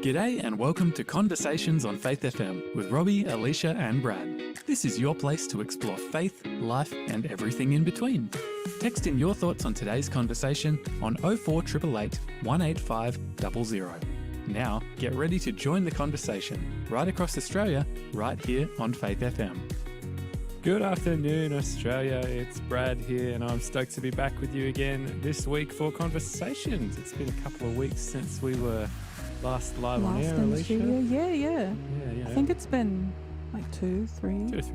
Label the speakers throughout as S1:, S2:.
S1: G'day and welcome to Conversations on Faith FM with Robbie, Alicia and Brad. This is your place to explore faith, life and everything in between. Text in your thoughts on today's conversation on 04888 185 00. Now get ready to join the conversation right across Australia, right here on Faith FM. Good afternoon, Australia. It's Brad here, and I'm stoked to be back with you again this week for Conversations. It's been a couple of weeks since we were last live on air, Alicia.
S2: Yeah. I think it's been like 2 or 3
S1: weeks.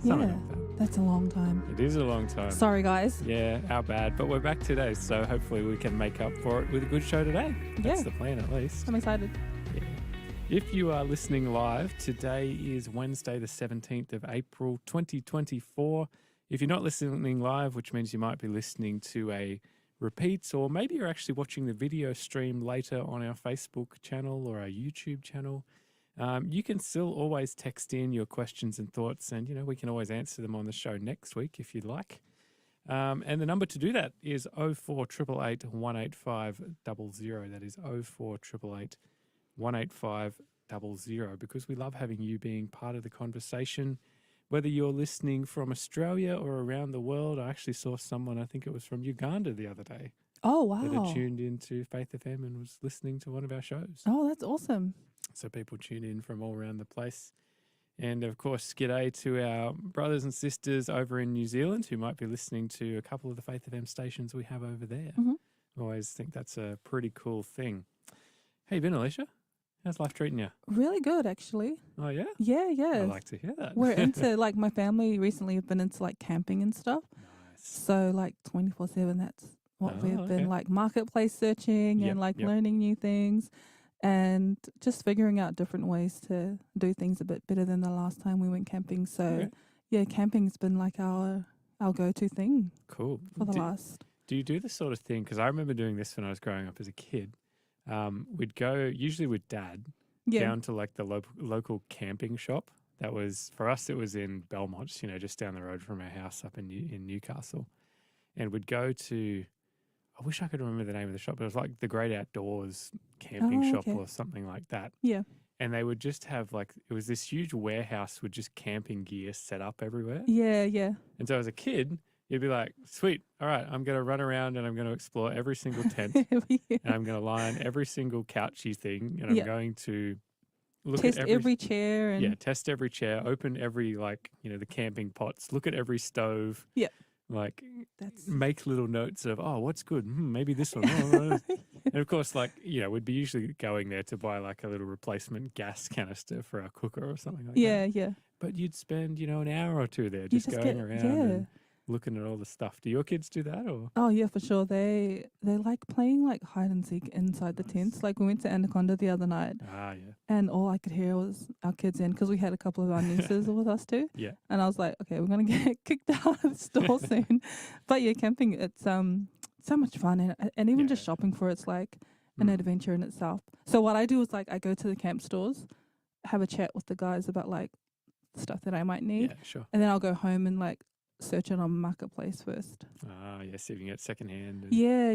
S1: Something like that.
S2: That's a long time.
S1: It is a long time.
S2: Sorry, guys.
S1: Yeah, our bad. But we're back today, so hopefully we can make up for it with a good show today. That's the plan, at least.
S2: I'm excited.
S1: Yeah. If you are listening live, today is Wednesday the 17th of April 2024. If you're not listening live, which means you might be listening to a repeat, or maybe you're actually watching the video stream later on our Facebook channel or our YouTube channel, you can still always text in your questions and thoughts, and we can always answer them on the show next week if you'd like. And the number to do that is 04888 185 00. That is 04888 185 00, because we love having you being part of the conversation. Whether you're listening from Australia or around the world, I actually saw someone, I think it was from Uganda the other day.
S2: Oh, wow.
S1: That had tuned into Faith FM and was listening to one of our shows.
S2: Oh, that's awesome.
S1: So people tune in from all around the place. And of course, g'day to our brothers and sisters over in New Zealand who might be listening to a couple of the Faith FM stations we have over there.
S2: Mm-hmm.
S1: I always think that's a pretty cool thing. How you been, Alicia? How's life treating you?
S2: Really good, actually.
S1: Oh, yeah?
S2: Yeah.
S1: I like to hear that.
S2: We're into, my family recently have been into, camping and stuff.
S1: Nice.
S2: So, 24/7, that's what we've been, marketplace searching and, learning new things and just figuring out different ways to do things a bit better than the last time we went camping. So, camping's been, our go-to thing.
S1: Cool.
S2: For the last.
S1: Do you do this sort of thing? Because I remember doing this when I was growing up as a kid. We'd go usually with Dad down to the local camping shop. That was, for us, it was in Belmont, just down the road from our house up in Newcastle. And we'd go to, I wish I could remember the name of the shop, but it was the Great Outdoors camping shop or something like that.
S2: Yeah.
S1: And they would just have it was this huge warehouse with just camping gear set up everywhere.
S2: Yeah.
S1: And so as a kid, you'd be like, sweet, all right, I'm going to run around and I'm going to explore every single tent and I'm going to lie on every single couchy thing and I'm going to
S2: test every chair. And
S1: test every chair, open every, the camping pots, look at every stove.
S2: Yeah.
S1: Make little notes of, what's good? Maybe this one. And of course, we'd be usually going there to buy a little replacement gas canister for our cooker or something like that.
S2: Yeah.
S1: But you'd spend, an hour or two there just going around and looking at all the stuff. Do your kids do that, or?
S2: Oh yeah, for sure. They like playing hide and seek inside the tents. We went to Anaconda the other night.
S1: Ah, yeah.
S2: And all I could hear was our kids in, because we had a couple of our nieces with us too.
S1: Yeah.
S2: And I was like, okay, we're gonna get kicked out of the store soon. But yeah, camping, it's so much fun, and even just shopping for it's an adventure in itself. So what I do is I go to the camp stores, have a chat with the guys about stuff that I might need.
S1: Yeah, sure.
S2: And then I'll go home and search it on Marketplace first.
S1: Ah, yes, if you can get secondhand.
S2: Yeah.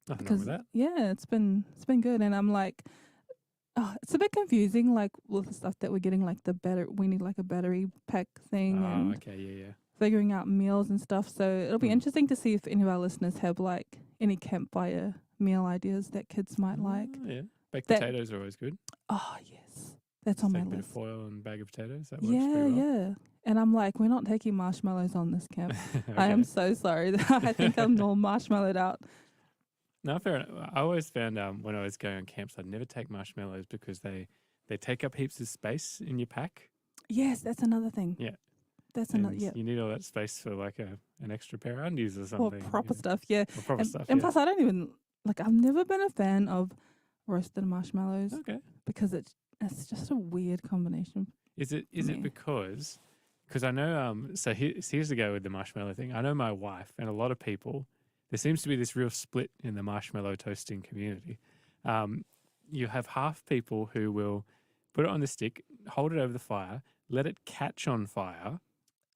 S1: Nothing wrong with that.
S2: Yeah, it's been good, and I'm it's a bit confusing, with the stuff that we're getting, we need a battery pack thing.
S1: Oh, okay, yeah.
S2: Figuring out meals and stuff. So it'll be interesting to see if any of our listeners have any campfire meal ideas that kids might like.
S1: Yeah, baked potatoes are always good.
S2: Oh yes, that's on my list.
S1: A bit of foil and a bag of potatoes. That works pretty well.
S2: Yeah. And I'm we're not taking marshmallows on this camp.
S1: Okay.
S2: I am so sorry. I think I'm all marshmallowed out.
S1: No, fair enough. I always found when I was going on camps, I'd never take marshmallows because they take up heaps of space in your pack.
S2: Yes, that's another thing.
S1: Yeah.
S2: That's another,
S1: You need all that space for an extra pair of undies or something.
S2: Or proper stuff, yeah.
S1: Or proper stuff,
S2: and plus, I don't even, I've never been a fan of roasted marshmallows.
S1: Okay.
S2: Because it's just a weird combination.
S1: Is it because I know, so here's the go with the marshmallow thing. I know my wife and a lot of people, there seems to be this real split in the marshmallow toasting community. You have half people who will put it on the stick, hold it over the fire, let it catch on fire.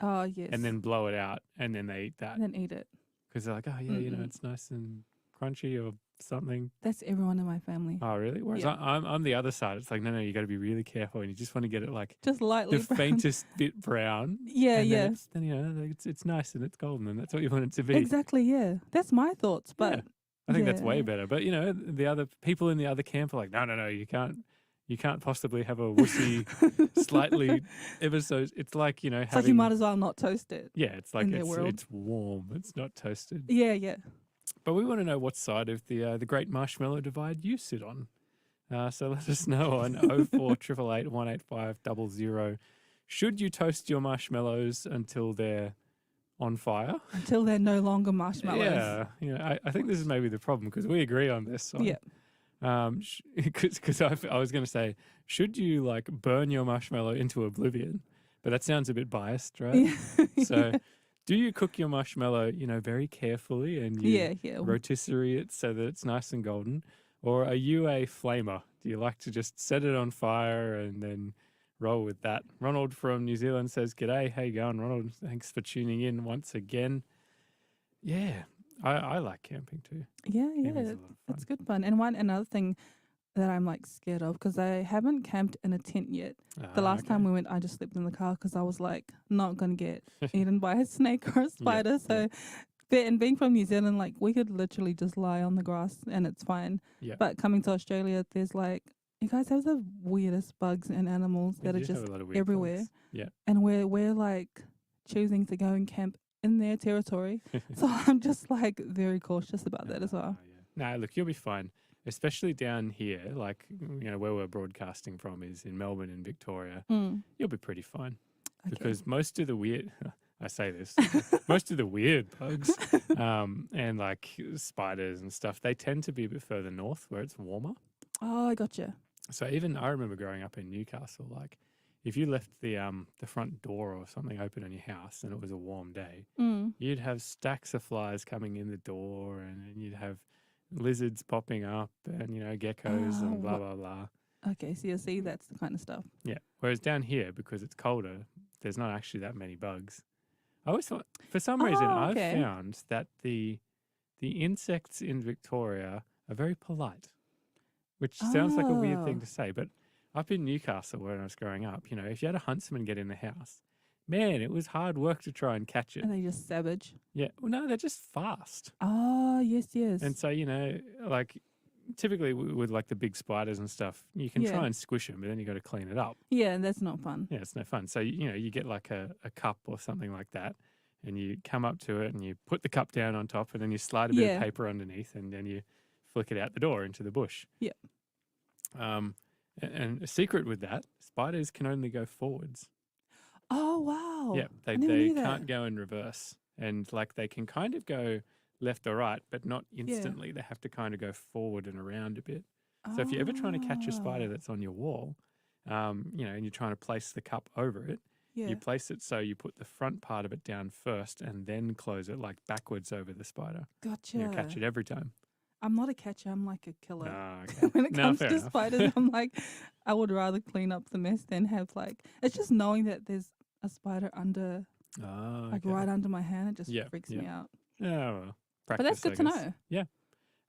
S2: Oh, yes.
S1: And then blow it out, and then they eat that.
S2: And then eat it.
S1: Because they're like, it's nice and crunchy or something.
S2: That's everyone in my family.
S1: Oh, really? Whereas
S2: Yeah.
S1: I'm the other side. It's like, no, you got to be really careful, and you just want to get it like
S2: Just lightly
S1: the
S2: brown.
S1: faintest bit brown.
S2: Yeah,
S1: and
S2: yeah.
S1: then it's nice and it's golden, and that's what you want it to be.
S2: Exactly, yeah. That's my thoughts,
S1: Yeah.
S2: but
S1: I think that's way
S2: yeah.
S1: better. But the other people in the other camp are like, no, you can't possibly have a wussy, slightly ever so. It's like
S2: It's like you might as well not toast it.
S1: yeah, it's like
S2: in their world.
S1: it's warm. It's not toasted.
S2: Yeah, yeah.
S1: But we want to know what side of the Great Marshmallow Divide you sit on. So let us know on 0488 185 00. Should you toast your marshmallows until they're on fire?
S2: Until they're no longer marshmallows.
S1: Yeah, I think this is maybe the problem because we agree on this. So,
S2: Yeah.
S1: Because I was going to say, should you like burn your marshmallow into oblivion? But that sounds a bit biased, right?
S2: Yeah.
S1: So, do you cook your marshmallow, very carefully and you
S2: yeah.
S1: rotisserie it so that it's nice and golden? Or are you a flamer? Do you like to just set it on fire and then roll with that? Ronald from New Zealand says, "G'day, how you going, Ronald? Thanks for tuning in once again." Yeah, I like camping too.
S2: Yeah,
S1: Camping's
S2: yeah.
S1: a lot of fun.
S2: It's good fun. And another thing that I'm like scared of, because I haven't camped in a tent yet. The last time we went, I just slept in the car because I was like not going to get eaten by a snake or a spider. So, and being from New Zealand, like we could literally just lie on the grass and it's fine.
S1: Yeah.
S2: But coming to Australia, there's like, you guys have the weirdest bugs and animals that are
S1: You do have
S2: just
S1: a lot of weird
S2: everywhere.
S1: bugs. Yeah.
S2: And we're like choosing to go and camp in their territory. So I'm just like very cautious about that as well.
S1: Yeah. No, look, you'll be fine. Especially down here, like where we're broadcasting from is in Melbourne and Victoria. You'll be pretty fine because most of the weird, I say this, most of the weird bugs and like spiders and stuff, they tend to be a bit further north where it's warmer.
S2: Oh, I gotcha.
S1: So even I remember growing up in Newcastle, like if you left the front door or something open on your house and it was a warm day, you'd have stacks of flies coming in the door and you'd have lizards popping up and geckos and blah blah blah.
S2: Okay, so you see that's the kind of stuff.
S1: Yeah. Whereas down here, because it's colder, there's not actually that many bugs. I always thought, for some reason, I've found that the insects in Victoria are very polite, which sounds like a weird thing to say, but up in Newcastle when I was growing up, if you had a huntsman get in the house, man, it was hard work to try and catch it.
S2: And they just savage.
S1: Yeah. Well, no, they're just fast.
S2: Oh, yes.
S1: And so, like typically with like the big spiders and stuff, you can try and squish them, but then you got to clean it up.
S2: Yeah, and that's not fun.
S1: Yeah, it's no fun. So, you get like a cup or something like that and you come up to it and you put the cup down on top and then you slide a bit of paper underneath and then you flick it out the door into the bush.
S2: Yeah.
S1: And a secret with that, spiders can only go forwards.
S2: Oh, wow.
S1: Yeah, they can't go in reverse. And like they can kind of go left or right, but not instantly. They have to kind of go forward and around a bit. So if you're ever trying to catch a spider that's on your wall, and you're trying to place the cup over it, you place it so you put the front part of it down first and then close it like backwards over the spider.
S2: Gotcha.
S1: You'll catch it every time.
S2: I'm not a catcher. I'm like a killer.
S1: Okay.
S2: When it comes
S1: fair
S2: to
S1: enough.
S2: spiders, I'm like, I would rather clean up the mess than have like, it's just knowing that there's a spider under, right under my hand. It just freaks me out.
S1: Oh, well,
S2: But that's good to know.
S1: Yeah.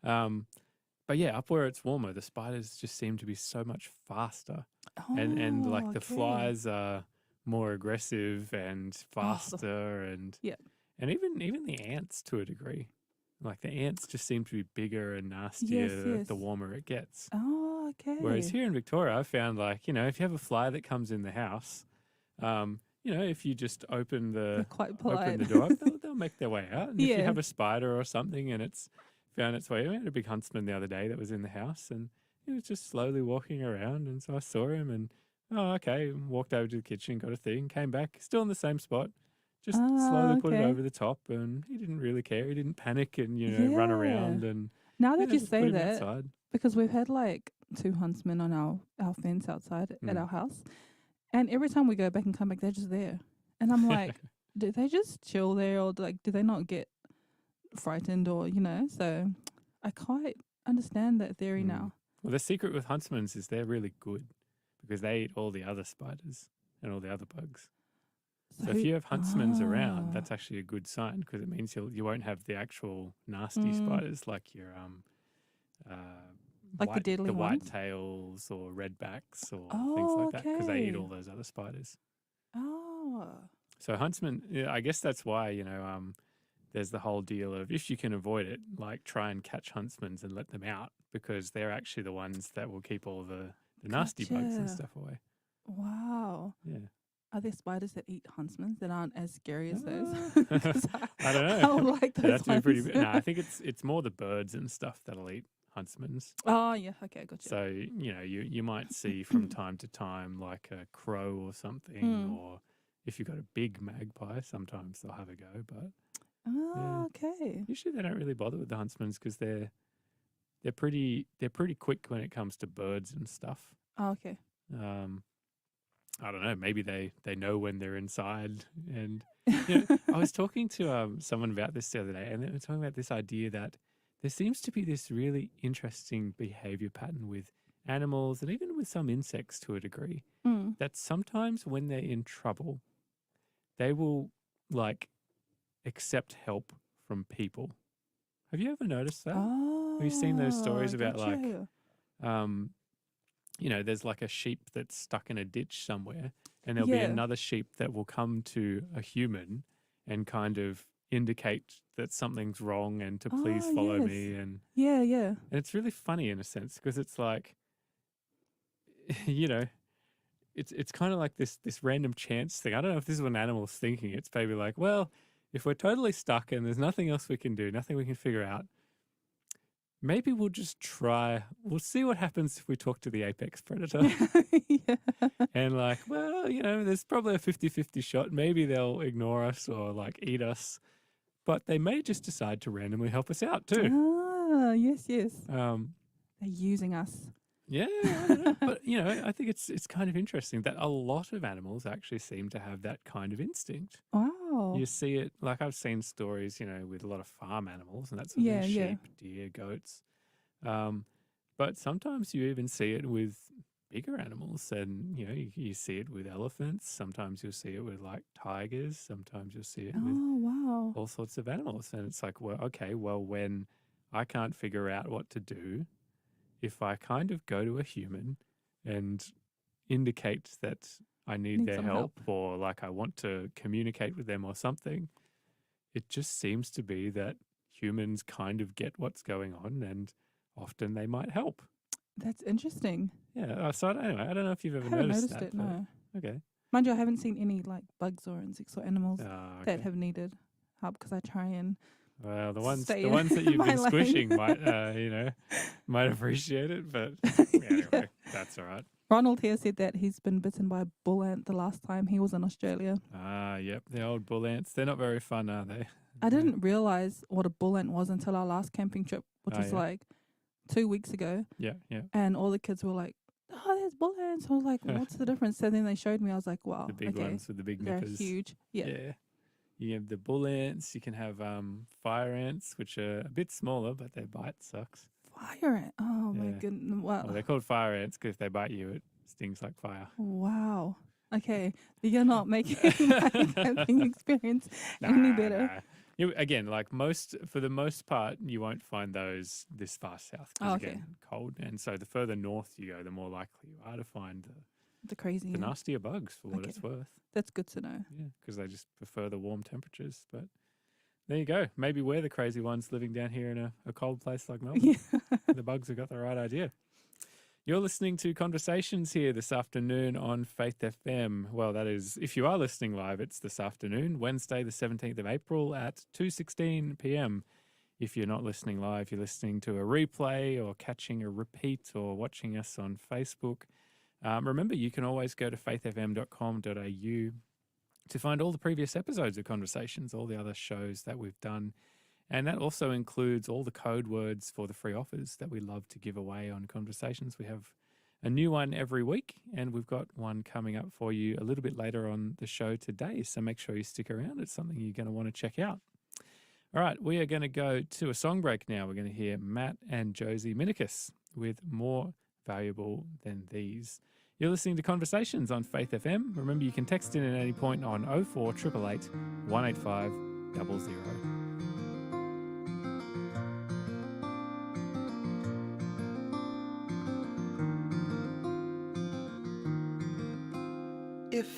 S1: But yeah, up where it's warmer, the spiders just seem to be so much faster.
S2: Oh,
S1: And like the flies are more aggressive and faster and even the ants to a degree. Like the ants just seem to be bigger and nastier the warmer it gets.
S2: Oh, okay.
S1: Whereas here in Victoria, I found like, if you have a fly that comes in the house, if you just open the door, they'll make their way out. And if you have a spider or something and it's found its way, we had a big huntsman the other day that was in the house and he was just slowly walking around. And so I saw him and, walked over to the kitchen, got a thing, came back, still in the same spot. Just slowly put it over the top and he didn't really care. He didn't panic and, run around. And
S2: now that you say that,
S1: outside.
S2: Because we've had like 2 huntsmen on our fence outside at our house. And every time we go back and come back, they're just there. And I'm like, do they just chill there or like, do they not get frightened or, So I quite understand that theory now.
S1: Well, the secret with huntsmen is they're really good because they eat all the other spiders and all the other bugs. So if you have huntsmen around, that's actually a good sign because it means you won't have the actual nasty spiders like your
S2: Like the deadly ones?
S1: whitetails or redbacks or things
S2: Oh,
S1: like that, because they eat
S2: okay.
S1: all those other spiders.
S2: Oh.
S1: So huntsmen, yeah, I guess that's why, there's the whole deal of if you can avoid it, like try and catch huntsmen and let them out, because they're actually the ones that will keep all the nasty bugs and
S2: Gotcha.
S1: stuff away.
S2: Wow.
S1: Yeah.
S2: Are there spiders that eat huntsmen that aren't as scary as those?
S1: Uh,
S2: 'Cause
S1: I don't
S2: I
S1: know.
S2: would like
S1: They'd have
S2: those
S1: to be pretty
S2: ones.
S1: big. No, I think it's more the birds and stuff that'll eat huntsmen's.
S2: Oh, yeah. Okay, gotcha.
S1: So, you might see from time to time like a crow or something,
S2: Mm.
S1: or if you've got a big magpie, sometimes they'll have a go. But yeah,
S2: Oh, okay.
S1: usually they don't really bother with the huntsmen's because they're pretty quick when it comes to birds and stuff.
S2: Oh, okay.
S1: I don't know. Maybe they know when they're inside. And I was talking to someone about this the other day, and they were talking about this idea that there seems to be this really interesting behavior pattern with animals and even with some insects to a degree,
S2: Mm.
S1: that sometimes when they're in trouble, they will like accept help from people. Have you ever noticed that?
S2: Oh,
S1: Have you seen those stories about like,
S2: gotcha.
S1: there's like a sheep that's stuck in a ditch somewhere, and there'll be
S2: Yeah.
S1: another sheep that will come to a human and kind of indicate that something's wrong and to please
S2: Oh,
S1: follow
S2: yes.
S1: me. And
S2: Yeah.
S1: it's really funny in a sense because it's like, it's kind of like this random chance thing. I don't know if this is what an animal's thinking. It's maybe like, well, if we're totally stuck and there's nothing else we can do, nothing we can figure out, maybe we'll just try. We'll see what happens if we talk to the apex predator.
S2: Yeah.
S1: And like, well, there's probably a 50-50 shot. Maybe they'll ignore us or like eat us, but they may just decide to randomly help us out too.
S2: Ah, yes.
S1: They're
S2: using us.
S1: Yeah, I don't know. But, I think it's kind of interesting that a lot of animals actually seem to have that kind of instinct.
S2: Wow.
S1: You see it, like I've seen stories, with a lot of farm animals and that sort of
S2: Yeah,
S1: thing,
S2: yeah.
S1: sheep, deer, goats. But sometimes you even see it with bigger animals, and, you see it with elephants. Sometimes you'll see it with like tigers. Sometimes you'll see it with
S2: Oh, wow.
S1: all sorts of animals. And it's like, well, okay, when I can't figure out what to do, if I kind of go to a human and indicate that I need
S2: Need
S1: their
S2: some
S1: help or like I want to communicate with them or something, it just seems to be that humans kind of get what's going on and often they might help.
S2: That's interesting.
S1: Yeah. So anyway, I don't know if you've ever
S2: I haven't
S1: noticed
S2: noticed
S1: that.
S2: it, no.
S1: Okay.
S2: Mind you, I haven't seen any like bugs or insects or animals
S1: Okay.
S2: that have needed help because I try and
S1: Well, the ones
S2: stay
S1: that you've
S2: my
S1: been
S2: lane.
S1: squishing might appreciate it, but anyway,
S2: Yeah.
S1: that's all right.
S2: Ronald here said that he's been bitten by a bull ant the last time he was in Australia.
S1: Yep, the old bull ants. They're not very fun, are they?
S2: I didn't realize what a bull ant was until our last camping trip, which was
S1: yeah.
S2: like 2 weeks ago.
S1: Yeah.
S2: And all the kids were like, "Oh, there's bull ants." I was like, "What's the difference?" So then they showed me. I was like, "Wow,
S1: The big
S2: okay,
S1: ones with the big
S2: they're
S1: nippers.
S2: huge." Yeah.
S1: You have the bull ants. You can have fire ants, which are a bit smaller, but their bite sucks.
S2: Fire ant. Oh my
S1: Yeah.
S2: goodness. Wow.
S1: Well, they're called fire ants because if they bite you, it stings like fire.
S2: Wow. Okay, you're not making my camping experience any better.
S1: Nah. Again, for the most part, you won't find those this far south because
S2: Okay.
S1: again, cold. And so the further north you go, the more likely you are to find
S2: The crazy.
S1: the nastier bugs for what it's
S2: Okay.
S1: worth.
S2: That's good to know.
S1: Yeah, because they just prefer the warm temperatures. But there you go. Maybe we're the crazy ones living down here in a cold place like Melbourne.
S2: Yeah.
S1: The bugs have got the right idea. You're listening to Conversations here this afternoon on Faith FM. Well, that is, if you are listening live, it's this afternoon, Wednesday, the 17th of April at 2:16 p.m. If you're not listening live, you're listening to a replay or catching a repeat or watching us on Facebook. Remember, you can always go to faithfm.com.au to find all the previous episodes of Conversations, all the other shows that we've done. And that also includes all the code words for the free offers that we love to give away on Conversations. We have a new one every week, and we've got one coming up for you a little bit later on the show today. So make sure you stick around. It's something you're going to want to check out. All right, we are going to go to a song break now. We're going to hear Matt and Josie Minikis with More Valuable Than These. You're listening to Conversations on Faith FM. Remember, you can text in at any point on 0488 185 00.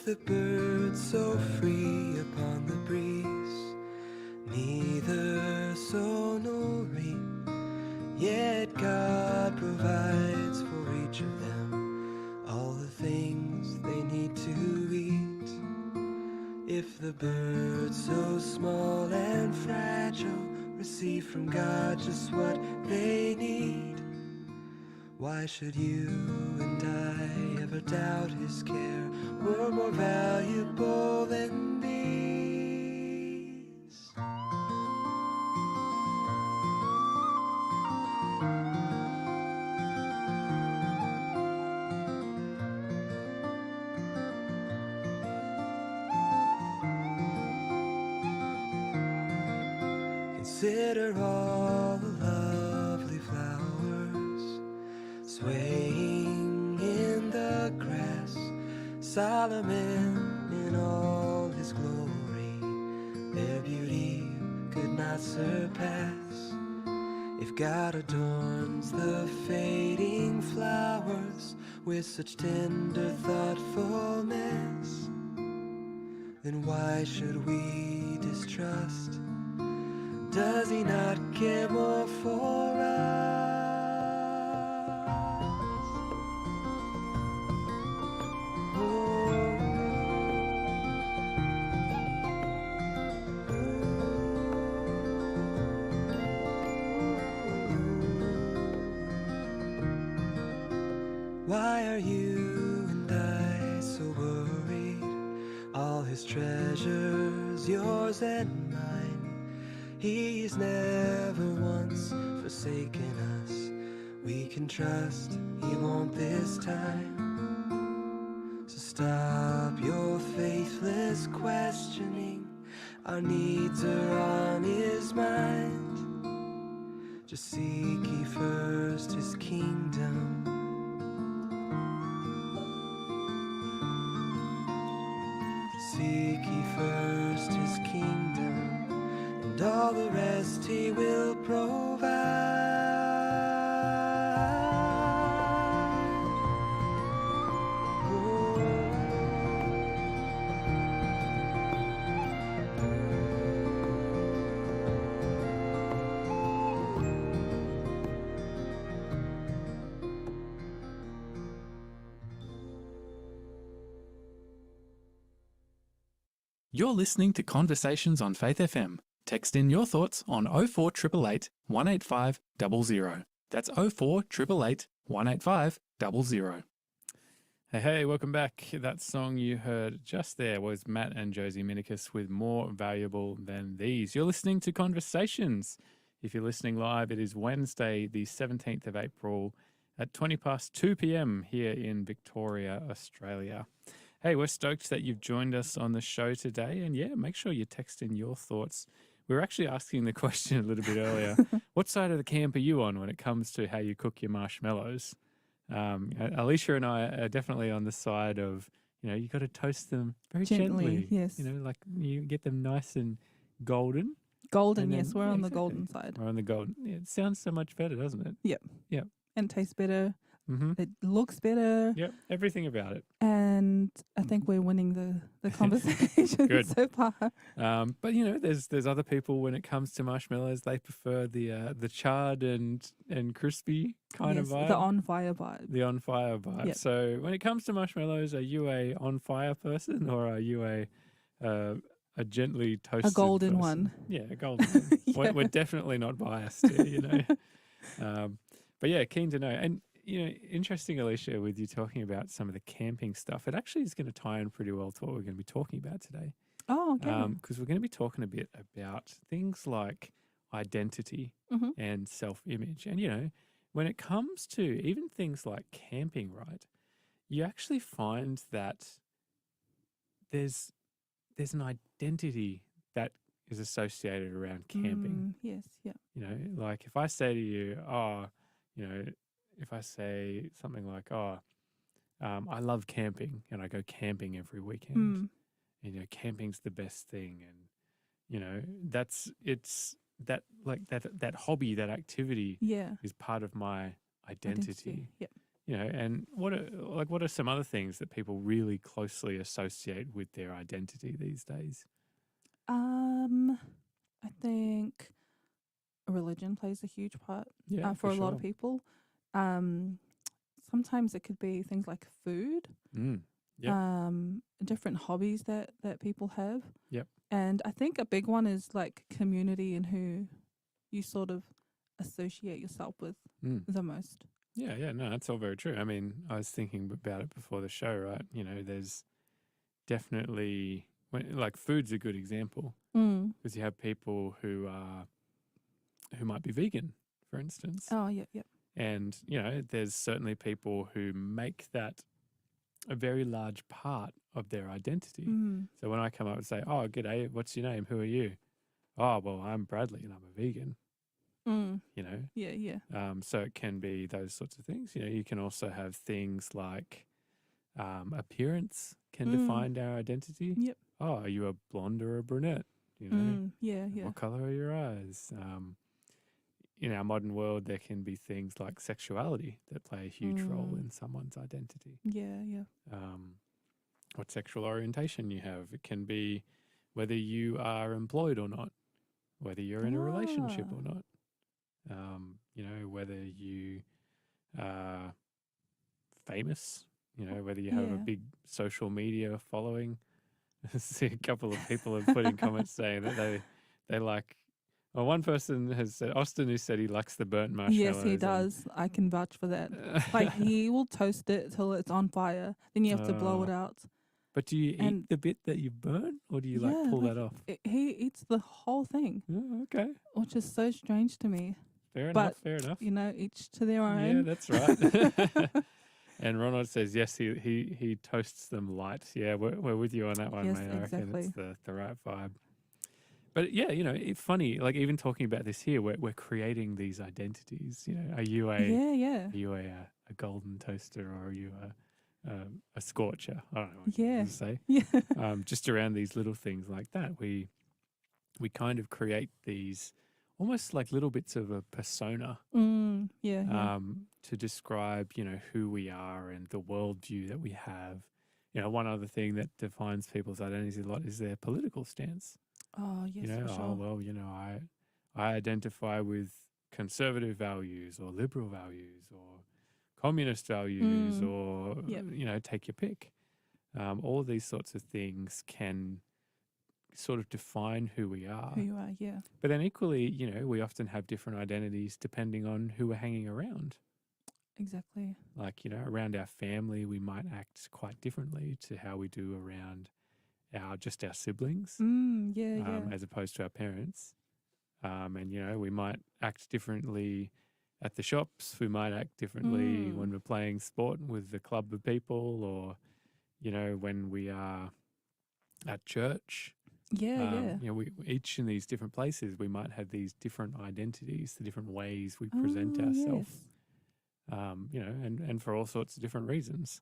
S3: the birds so free upon the breeze, neither sow nor reap, yet God provides for each of them all the things they need to eat. If the birds so small and fragile receive from God just what they need, why should you and I ever doubt His care? We're more valuable than these. Consider all the lovely flowers swaying in the grass. Solomon in all his glory, their beauty could not surpass. If God adorns the fading flowers with such tender thoughtfulness, then why should we distrust? Does He not care more for us? Why are you and I so worried? All His treasures, yours and mine. He's never once forsaken us. We can trust He won't this time. So stop your faithless questioning. Our needs are on His mind. Just seek ye first His kingdom. Seek ye first His kingdom, and all the rest He will provide.
S1: You're listening to Conversations on Faith FM. Text in your thoughts on 04888 185 00. That's 04888 185 00. Hey, welcome back. That song you heard just there was Matt and Josie Minikis with More Valuable Than These. You're listening to Conversations. If you're listening live, it is Wednesday, the 17th of April at 20 past 2 p.m. here in Victoria, Australia. Hey, we're stoked that you've joined us on the show today. And yeah, make sure you text in your thoughts. We were actually asking the question a little bit earlier. What side of the camp are you on when it comes to how you cook your marshmallows? Alicia and I are definitely on the side of, you got to toast them very gently.
S2: Yes.
S1: Like you get them nice and golden.
S2: Golden,
S1: then,
S2: yes. We're
S1: yeah,
S2: on the
S1: exactly.
S2: golden side.
S1: We're on the golden. Yeah, it sounds so much better, doesn't it?
S2: Yep.
S1: Yep.
S2: And tastes better.
S1: Mm-hmm.
S2: It looks better.
S1: Yep. Everything about it.
S2: And I think we're winning the conversation
S1: Good.
S2: so far.
S1: But there's other people when it comes to marshmallows, they prefer the charred and crispy kind of vibe.
S2: The on fire vibe.
S1: The on fire vibe.
S2: Yep.
S1: So when it comes to marshmallows, are you a on fire person or are you a gently toasted
S2: A golden
S1: person?
S2: one.
S1: Yeah, a golden one.
S2: Yeah.
S1: We're definitely not biased here, But yeah, keen to know. And interesting, Alicia, with you talking about some of the camping stuff, it actually is going to tie in pretty well to what we're going to be talking about today.
S2: Oh, okay.
S1: Because we're going to be talking a bit about things like identity and self-image. And, when it comes to even things like camping, right, you actually find that there's an identity that is associated around camping.
S2: Yes, yeah.
S1: Like if I say to you, if I say something like, I love camping and I go camping every weekend, and camping's the best thing, and that hobby, that activity
S2: Yeah.
S1: is part of my identity.
S2: Yep.
S1: And what are some other things that people really closely associate with their identity these days?
S2: I think religion plays a huge part
S1: Yeah,
S2: for a lot of
S1: sure.
S2: people. Um, Sometimes it could be things like food,
S1: Yep.
S2: different hobbies that people have.
S1: Yep.
S2: And I think a big one is like community and who you sort of associate yourself with the most.
S1: Yeah, no, that's all very true. I mean, I was thinking about it before the show, right? There's definitely like food's a good example because you have people who might be vegan, for instance.
S2: Oh, yeah, yeah.
S1: And, there's certainly people who make that a very large part of their identity. So when I come up and say, oh, g'day, what's your name? Who are you? Oh, well, I'm Bradley and I'm a vegan.
S2: Yeah, yeah.
S1: So it can be those sorts of things. You can also have things like appearance can define our identity.
S2: Yep.
S1: Oh, are you a blonde or a brunette?
S2: Yeah, yeah.
S1: What color are your eyes? In our modern world, there can be things like sexuality that play a huge role in someone's identity.
S2: Yeah, yeah.
S1: What sexual orientation you have. It can be whether you are employed or not, whether you're in a relationship or not. Whether you are famous, whether you have a big social media following. I see a couple of people have put in comments saying that they like. Well, one person has said, Austin, who said he likes the burnt marshmallows.
S2: Yes, he does. I can vouch for that. Like he will toast it till it's on fire. Then you have to blow it out.
S1: But do you eat the bit that you burn, or do you pull that off?
S2: He eats the whole thing.
S1: Oh, okay.
S2: Which is so strange to me.
S1: Fair enough.
S2: Each to their own.
S1: Yeah, that's right. And Ronald says, yes, he toasts them light. Yeah, we're with you on that one,
S2: Yes,
S1: mate. I reckon
S2: exactly.
S1: it's the right vibe. But yeah, it's funny, like even talking about this here, we're creating these identities. Are you a golden toaster, or are you a scorcher? I don't know what to say.
S2: Yeah.
S1: Just around these little things like that, we kind of create these almost like little bits of a persona to describe, who we are and the worldview that we have. One other thing that defines people's identities a lot is their political stance.
S2: Oh, yes, for sure.
S1: Oh, well, I identify with conservative values or liberal values or communist values or, take your pick. All of these sorts of things can sort of define who we are.
S2: Who you are, yeah.
S1: But then equally, we often have different identities depending on who we're hanging around.
S2: Exactly.
S1: Like, around our family, we might act quite differently to how we do around our siblings, as opposed to our parents. And, we might act differently at the shops. We might act differently when we're playing sport with a club of people or, when we are at church. We each in these different places, we might have these different identities, the different ways we present ourselves, and for all sorts of different reasons.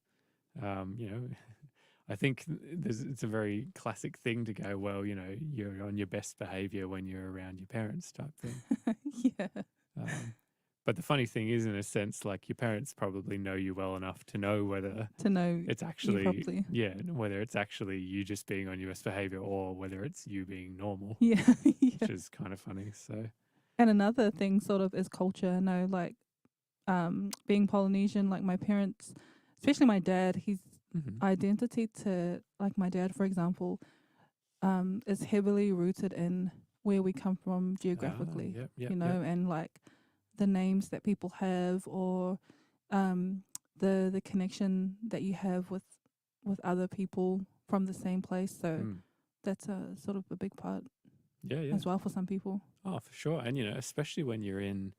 S1: I think it's a very classic thing to go, well, you're on your best behavior when you're around your parents type thing.
S2: Yeah.
S1: But the funny thing is, in a sense, like your parents probably know you well enough to know whether it's actually, whether it's actually you just being on your best behavior or whether it's you being normal.
S2: Yeah.
S1: Which is kind of funny. So,
S2: and another thing sort of is culture. I know, like, being Polynesian, like my parents, especially my dad, his identity to, like my dad, for example, is heavily rooted in where we come from geographically, and like the names that people have or the connection that you have with other people from the same place. So that's a sort of a big part as well for some people.
S1: Oh, for sure. And, especially when you're in,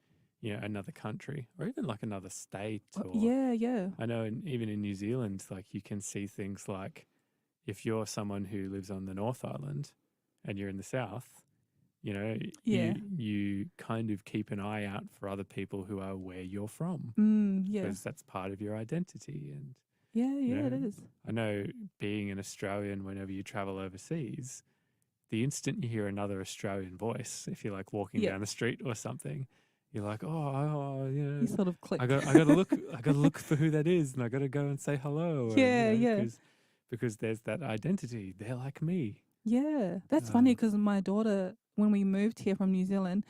S1: another country or even like another state. Or, I know even in New Zealand, like you can see things like if you're someone who lives on the North Island and you're in the South, you kind of keep an eye out for other people who are where you're from. Because that's part of your identity. And
S2: it is.
S1: I know being an Australian, whenever you travel overseas, the instant you hear another Australian voice, if you're like walking down the street or something, you're like, oh, you know,
S2: You sort of click.
S1: I got to look for who that is, and I got to go and say hello.
S2: Yeah,
S1: and, you know,
S2: yeah.
S1: because there's that identity. They're like me.
S2: Yeah, that's funny
S1: Um,
S2: because my daughter, when we moved here from New Zealand,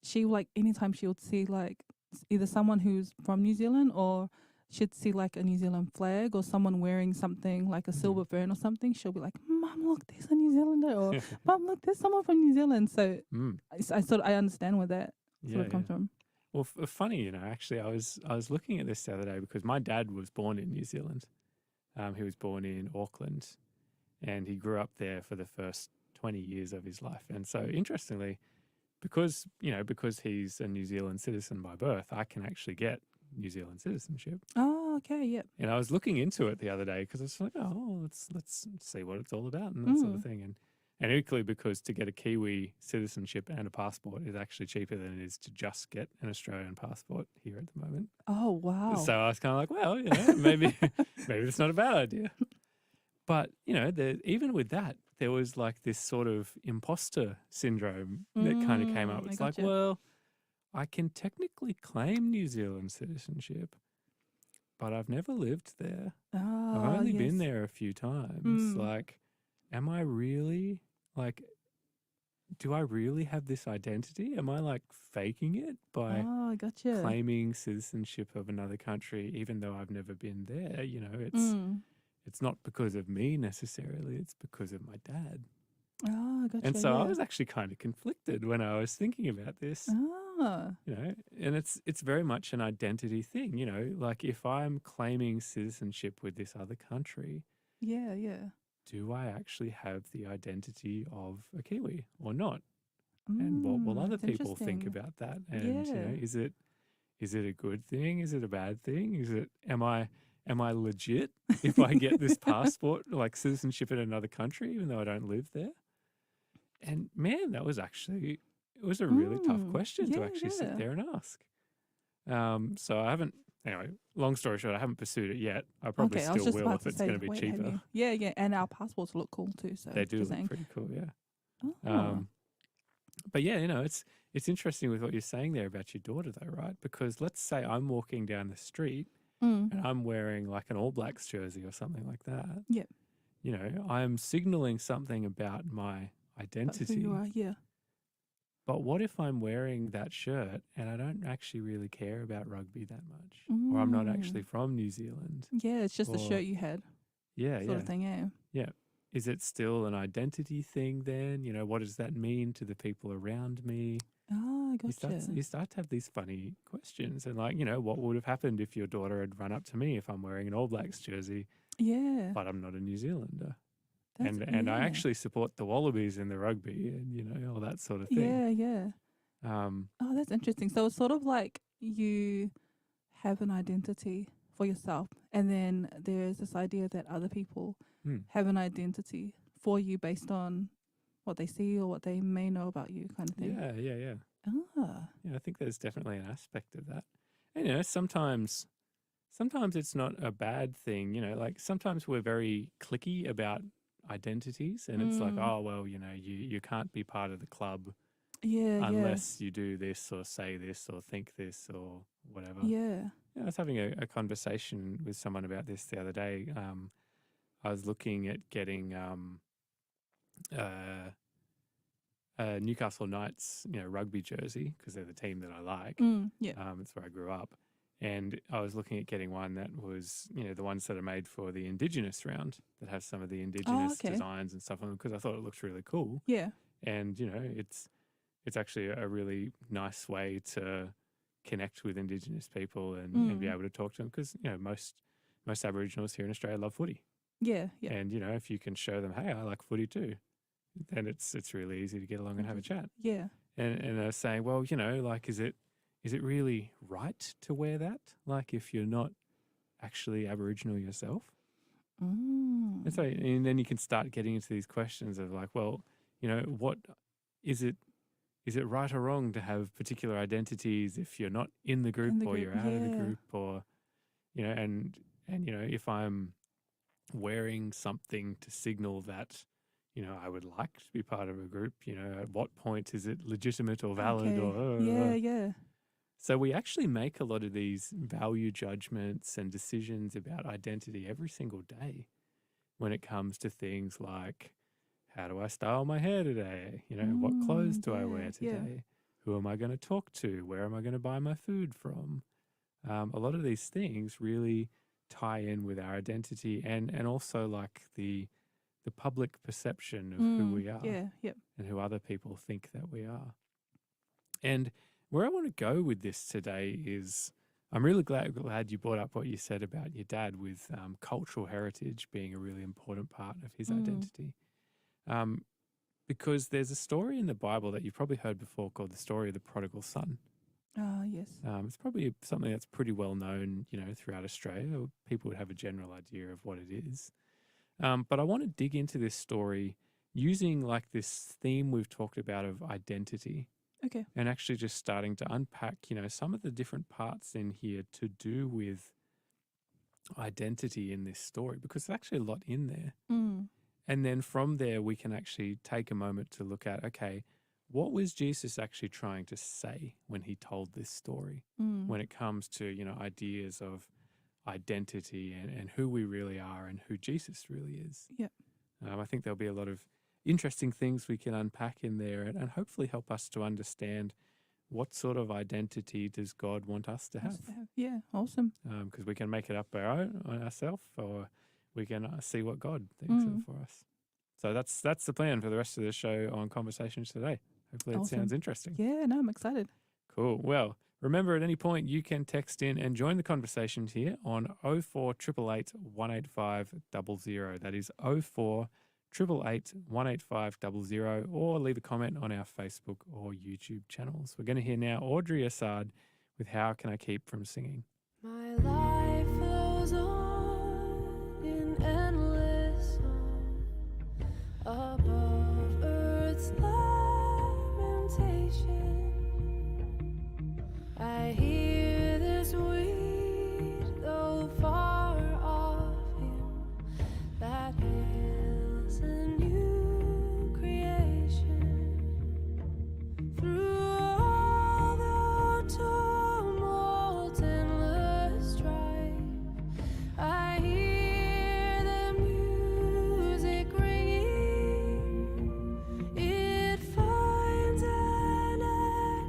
S2: she like anytime she would see like either someone who's from New Zealand or she'd see like a New Zealand flag or someone wearing something like a silver fern or something, she'll be like, "Mum, look, there's a New Zealander," or "Mum, look, there's someone from New Zealand." So
S1: mm,
S2: I understand where that sort
S1: yeah,
S2: of comes
S1: yeah.
S2: from.
S1: Well, funny, you know. Actually, I was looking at this the other day because my dad was born in New Zealand. He was born in Auckland, and he grew up there for the first 20 years of his life. And so, interestingly, because he's a New Zealand citizen by birth, I can actually get New Zealand citizenship.
S2: Oh, okay, yep.
S1: And I was looking into it the other day because I was like, oh, let's see what it's all about and that sort of thing. And equally because to get a Kiwi citizenship and a passport is actually cheaper than it is to just get an Australian passport here at the moment.
S2: Oh, wow.
S1: So I was kind of like, well, you know, maybe it's not a bad idea. But, you know, even with that, there was like this sort of imposter syndrome that kind of came up.
S2: I
S1: It's like,
S2: gotcha.
S1: well, I can technically claim New Zealand citizenship, but I've never lived there. I've
S2: Ah,
S1: only been
S2: yes.
S1: there a few times. Like, am I really, like, do I really have this identity? Am I like faking it by
S2: Oh, gotcha.
S1: claiming citizenship of another country, even though I've never been there? You know, it's not because of me necessarily, it's because of my dad.
S2: Oh, gotcha.
S1: And so I
S2: yeah.
S1: was actually kind of conflicted when I was thinking about this.
S2: Ah,
S1: You know, and it's very much an identity thing, you know, like if I'm claiming citizenship with this other country,
S2: yeah, yeah.
S1: do I actually have the identity of a Kiwi or not? And what will other
S2: That's
S1: people think
S2: interesting.
S1: about that? And you know,
S2: Yeah.
S1: is it a good thing? Is it a bad thing? Am I legit if I get this passport, like citizenship in another country, even though I don't live there? And man, it was a really tough question to
S2: Yeah,
S1: actually sit
S2: yeah.
S1: there and ask. So I haven't, anyway, long story short, I haven't pursued it yet. I probably
S2: Okay, I was
S1: still
S2: just
S1: will
S2: about
S1: if
S2: to
S1: it's
S2: say,
S1: going to be
S2: wait, have
S1: cheaper.
S2: you? Yeah, yeah. And our passports look cool too. So
S1: They do
S2: just
S1: look
S2: saying.
S1: pretty cool, yeah.
S2: Oh.
S1: But yeah, you know, it's interesting with what you're saying there about your daughter though, right? Because let's say I'm walking down the street and I'm wearing like an All Blacks jersey or something like that.
S2: Yep.
S1: You know, I'm signaling something about my
S2: That's who
S1: identity.
S2: you are, yeah.
S1: But what if I'm wearing that shirt and I don't actually really care about rugby that much? Or I'm not actually from New Zealand?
S2: Yeah, it's just the
S1: Or-
S2: shirt you had,
S1: Yeah,
S2: sort
S1: yeah.
S2: of thing, yeah.
S1: Yeah. Is it still an identity thing then? You know, what does that mean to the people around me?
S2: Oh, gotcha.
S1: You start to have these funny questions. And like, you know, what would have happened if your daughter had run up to me if I'm wearing an All Blacks jersey,
S2: Yeah.
S1: but I'm not a New Zealander?
S2: That's,
S1: And I
S2: yeah.
S1: actually support the Wallabies in the rugby and, you know, all that sort of thing.
S2: Yeah, yeah.
S1: Um,
S2: Oh, that's interesting. So it's sort of like you have an identity for yourself, and then there's this idea that other people
S1: hmm.
S2: have an identity for you based on what they see or what they may know about you, kind of thing.
S1: Yeah, yeah, yeah.
S2: Ah,
S1: Yeah, I think there's definitely an aspect of that. And, you know, sometimes it's not a bad thing, you know, like sometimes we're very cliquey about identities and it's like, oh, well, you know, you can't be part of the club
S2: yeah,
S1: unless you do this or say this or think this or whatever.
S2: yeah.
S1: I was having a conversation with someone about this the other day. I was looking at getting a Newcastle Knights, you know, rugby jersey because they're the team that I like.
S2: Yeah.
S1: It's where I grew up. And I was looking at getting one that was, you know, the ones that are made for the Indigenous round that have some of the Indigenous
S2: okay.
S1: designs and stuff on them because I thought it looked really cool.
S2: Yeah.
S1: And, you know, it's actually a really nice way to connect with Indigenous people and be able to talk to them because, you know, most Aboriginals here in Australia love footy.
S2: Yeah. Yeah.
S1: And, you know, if you can show them, hey, I like footy too, then it's really easy to get along and have a chat.
S2: Yeah.
S1: And I was saying, well, you know, like, is it really right to wear that? Like, if you're not actually Aboriginal yourself? And so, and then you can start getting into these questions of like, well, you know, what is it? Is it right or wrong to have particular identities if you're not in the group or you're out of the group or, you know, and you know, if I'm wearing something to signal that, you know, I would like to be part of a group, you know, at what point is it legitimate or valid
S2: Okay.
S1: or
S2: Yeah. Yeah.
S1: So we actually make a lot of these value judgments and decisions about identity every single day when it comes to things like, how do I style my hair today? What clothes do I wear today? Who am I going to talk to? Where am I going to buy my food from? A lot of these things really tie in with our identity and also like the public perception of who we are and who other people think that we are. And where I want to go with this today is I'm really glad you brought up what you said about your dad with cultural heritage being a really important part of his identity. Because there's a story in the Bible that you've probably heard before called the story of the prodigal son.
S2: Yes.
S1: It's probably something that's pretty well known, throughout Australia. People would have a general idea of what it is. But I want to dig into this story using like this theme we've talked about of identity.
S2: Okay.
S1: And actually just starting to unpack, some of the different parts in here to do with identity in this story, because there's actually a lot in there. And then from there, we can actually take a moment to look at, okay, what was Jesus actually trying to say when he told this story when it comes to, ideas of identity and who we really are and who Jesus really is.
S2: Yep.
S1: I think there'll be a lot of interesting things we can unpack in there and hopefully help us to understand what sort of identity does God want us to have.
S2: Yeah, awesome.
S1: Because we can make it up our own on ourselves, or we can see what God thinks of for us. So that's the plan for the rest of the show on Conversations today. Hopefully it sounds interesting.
S2: Yeah, no, I'm excited.
S1: Cool. Well, remember at any point you can text in and join the conversations here on 0488 185 00. That is 0488 185 00, or leave a comment on our Facebook or YouTube channels. We're going to hear now Audrey Assad with How Can I Keep From Singing?
S4: My life flows on in endless song above earth's lamentation. I hear this weed, though far off him, that hails a new creation. Through all the tumult, endless strife, I hear the music ringing. It finds an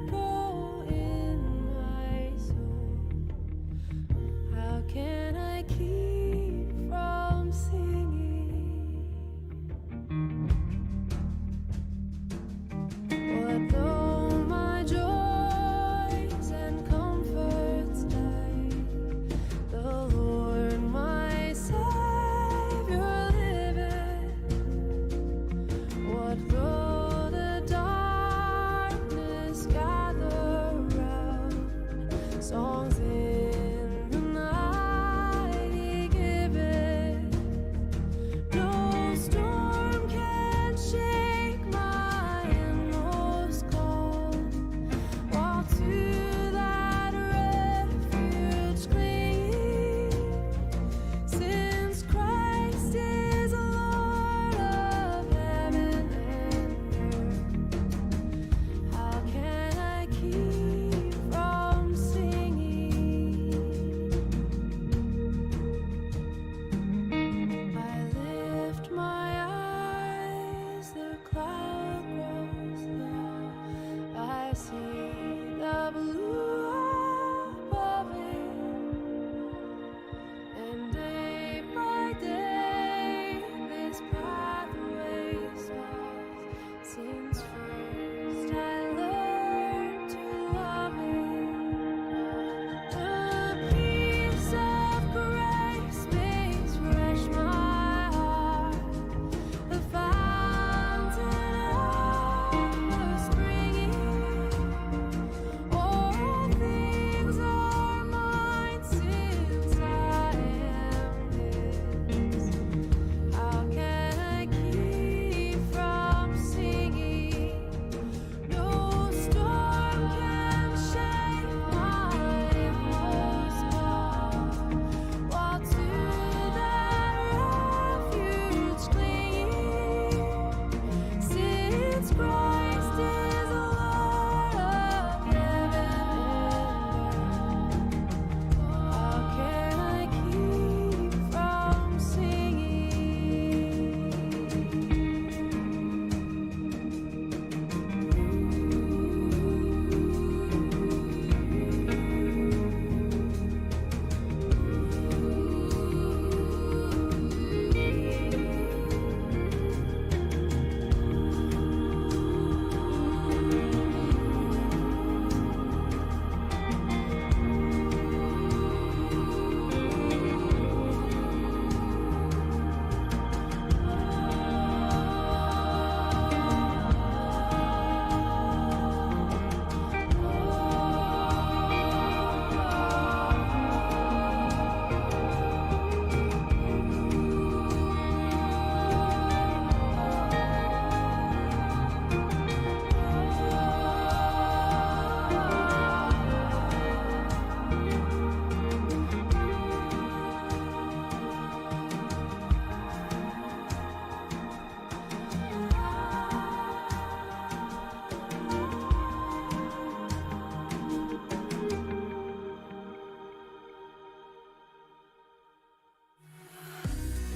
S4: echo in my soul. How can I keep from singing? What though my joys and comforts die? The Lord my Savior liveth. What though the darkness gather round? Songs in the night he giveth. No storm can shake my inmost calm, while to that refuge clinging, since Christ is Lord of heaven and earth. How can I keep from singing? I lift my eyes, the cloud grows low. I see the blue above it, and day by day this pathway smiles. Since first I learned to love it, the peace of grace makes fresh my heart. The fountain of the springing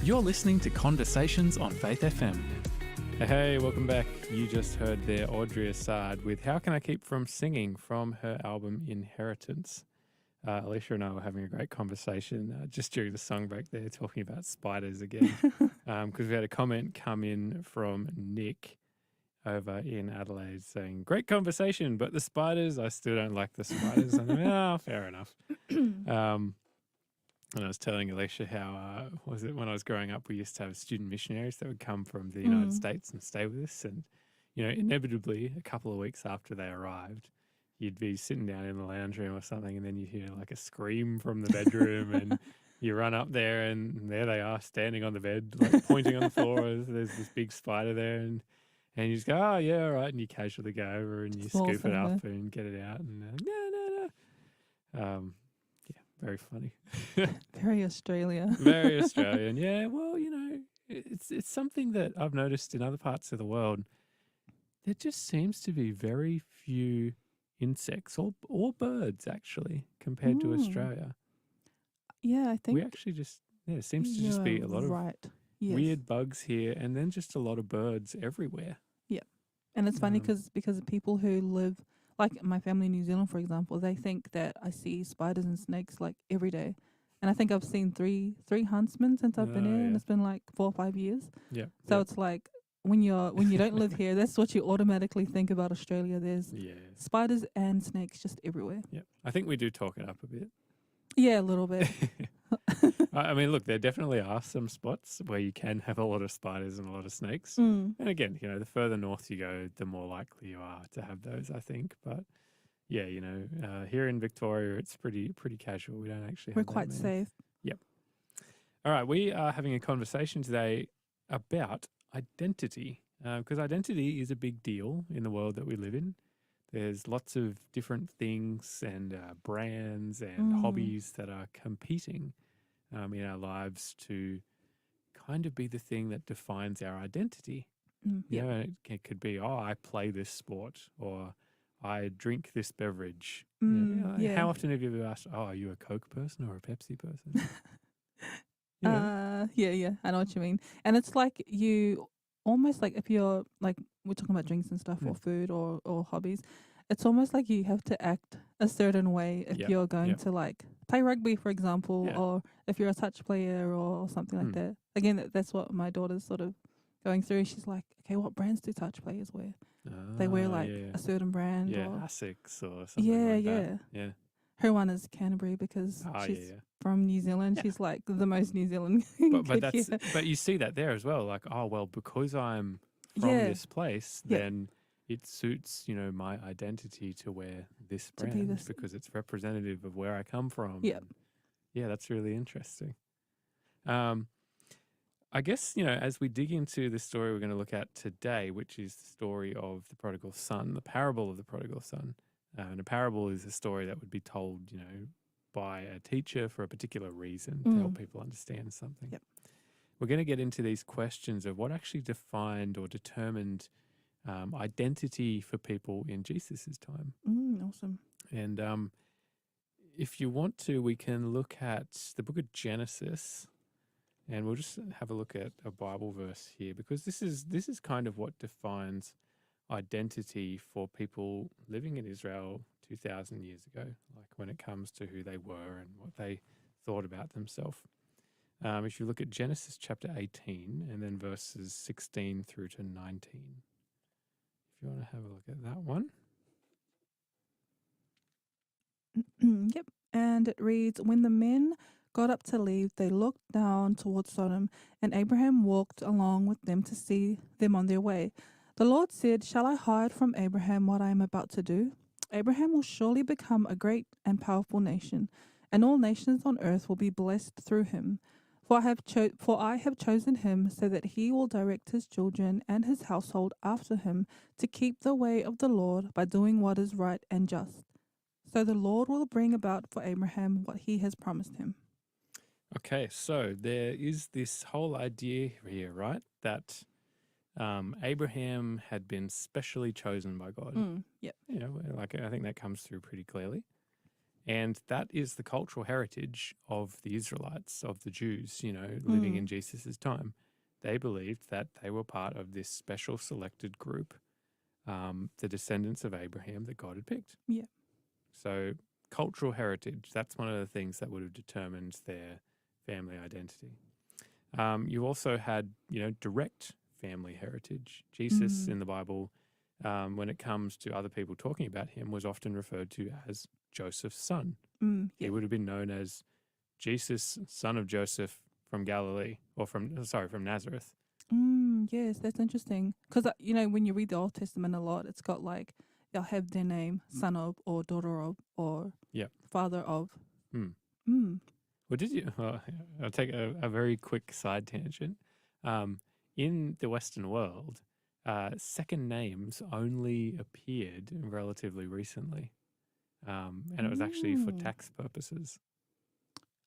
S1: You're listening to Conversations on Faith FM. Hey, welcome back. You just heard there Audrey Assad with How Can I Keep From Singing from her album Inheritance. Alicia and I were having a great conversation just during the song break there, talking about spiders again, because we had a comment come in from Nick over in Adelaide saying, great conversation, but the spiders, I still don't like the spiders. And I'm like, oh, fair enough. And I was telling Alicia how, was it when I was growing up, we used to have student missionaries that would come from the United States and stay with us. And, you know, inevitably, a couple of weeks after they arrived, you'd be sitting down in the lounge room or something, and then you hear like a scream from the bedroom, and you run up there, and there they are standing on the bed, like pointing on the floor. There's this big spider there, and you just go, oh, yeah, all right. And you casually go over and you scoop it up and get it out. And no. Yeah, very funny.
S2: Very Australia.
S1: Very Australian. Yeah, well, you know, it's something that I've noticed in other parts of the world. There just seems to be very few insects or birds, actually, compared to Australia.
S2: Yeah, I think
S1: we actually just, it seems to just be a lot of weird bugs here, and then just a lot of birds everywhere.
S2: Yeah. And it's funny because the people who live, like my family in New Zealand, for example, they think that I see spiders and snakes like every day. And I think I've seen three huntsmen since I've been here, and it's been like 4 or 5 years.
S1: Yeah.
S2: So it's like when you don't live here, that's what you automatically think about Australia. There's spiders and snakes just everywhere.
S1: Yeah. I think we do talk it up a bit.
S2: Yeah, a little bit.
S1: I mean, look, there definitely are some spots where you can have a lot of spiders and a lot of snakes.
S2: Mm.
S1: And again, you know, the further north you go, the more likely you are to have those, I think. But yeah, you know, here in Victoria, it's pretty casual. We don't actually have
S2: We're quite safe.
S1: Yep. All right, we are having a conversation today about identity, because identity is a big deal in the world that we live in. There's lots of different things and brands and hobbies that are competing in our lives to kind of be the thing that defines our identity. You know, it could be, oh, I play this sport, or I drink this beverage. How often have you ever asked, oh, are you a Coke person or a Pepsi person?
S2: Yeah, I know what you mean. And it's like you almost like, if you're like, we're talking about drinks and stuff or food or hobbies, it's almost like you have to act a certain way if you're going to like play rugby, for example, or if you're a touch player or something like that. Again, that's what my daughter's sort of going through. She's like, okay, what brands do touch players wear? They wear like a certain brand.
S1: Yeah,
S2: or
S1: Asics or something like that.
S2: Yeah. Her one is Canterbury because she's from New Zealand. She's like the most New Zealand.
S1: But you see that there as well. Like, oh well, because I'm from this place, then it suits, you know, my identity to wear this brand because it's representative of where I come from.
S2: Yeah.
S1: Yeah, that's really interesting. I guess, you know, as we dig into the story we're going to look at today, which is the story of the prodigal son, the parable of the prodigal son. And a parable is a story that would be told, you know, by a teacher for a particular reason to help people understand something.
S2: Yep.
S1: We're going to get into these questions of what actually defined or determined identity for people in Jesus's time.
S2: Awesome.
S1: And if you want to, we can look at the book of Genesis, and we'll just have a look at a Bible verse here, because this is kind of what defines identity for people living in Israel 2,000 years ago, like when it comes to who they were and what they thought about themselves. If you look at Genesis chapter 18 and then verses 16 through to 19. If you want to have a look at that one.
S2: Yep. And it reads, when the men got up to leave, they looked down towards Sodom, and Abraham walked along with them to see them on their way. The Lord said, shall I hide from Abraham what I am about to do? Abraham will surely become a great and powerful nation, and all nations on earth will be blessed through him. For I have chosen him so that he will direct his children and his household after him to keep the way of the Lord by doing what is right and just. So the Lord will bring about for Abraham what he has promised him.
S1: Okay, so there is this whole idea here, right, that Abraham had been specially chosen by God.
S2: Yep.
S1: You know, like I think that comes through pretty clearly. And that is the cultural heritage of the Israelites, of the Jews, living in Jesus' time. They believed that they were part of this special selected group, the descendants of Abraham that God had picked.
S2: Yeah.
S1: So cultural heritage, that's one of the things that would have determined their family identity. You also had, direct family heritage. Jesus in the Bible, when it comes to other people talking about him, was often referred to as Joseph's son. He
S2: Yeah.
S1: would have been known as Jesus, son of Joseph from Galilee, or from Nazareth.
S2: Yes, that's interesting. Because, when you read the Old Testament a lot, it's got like, they'll have their name, son of, or daughter of, or
S1: Yep.
S2: father of.
S1: Hmm.
S2: Mm.
S1: Well, did you? I'll take a very quick side tangent. In the Western world, second names only appeared relatively recently, and it was actually for tax purposes.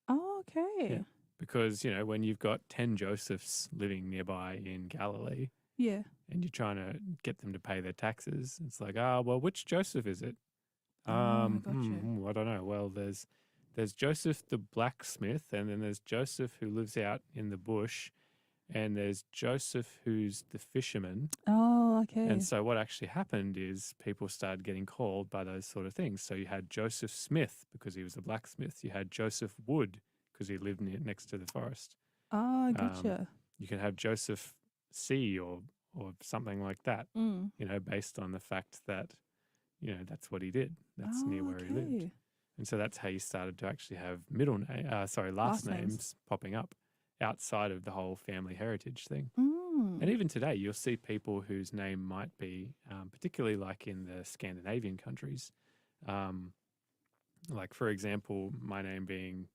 S2: Oh, okay.
S1: Yeah. Because, when you've got 10 Josephs living nearby in Galilee
S2: Yeah.
S1: and you're trying to get them to pay their taxes, it's like, well, which Joseph is it?
S2: Gotcha.
S1: I don't know. Well, there's Joseph the blacksmith, and then there's Joseph who lives out in the bush, and there's Joseph who's the fisherman.
S2: Oh, okay.
S1: And so what actually happened is people started getting called by those sort of things. So you had Joseph Smith because he was a blacksmith. You had Joseph Wood because he lived next to the forest.
S2: Oh, gotcha.
S1: You can have Joseph C or something like that, based on the fact that, that's what he did. That's near where he lived. And so that's how you started to actually have last names popping up outside of the whole family heritage thing. And even today, you'll see people whose name might be, particularly like in the Scandinavian countries, like, for example, my name being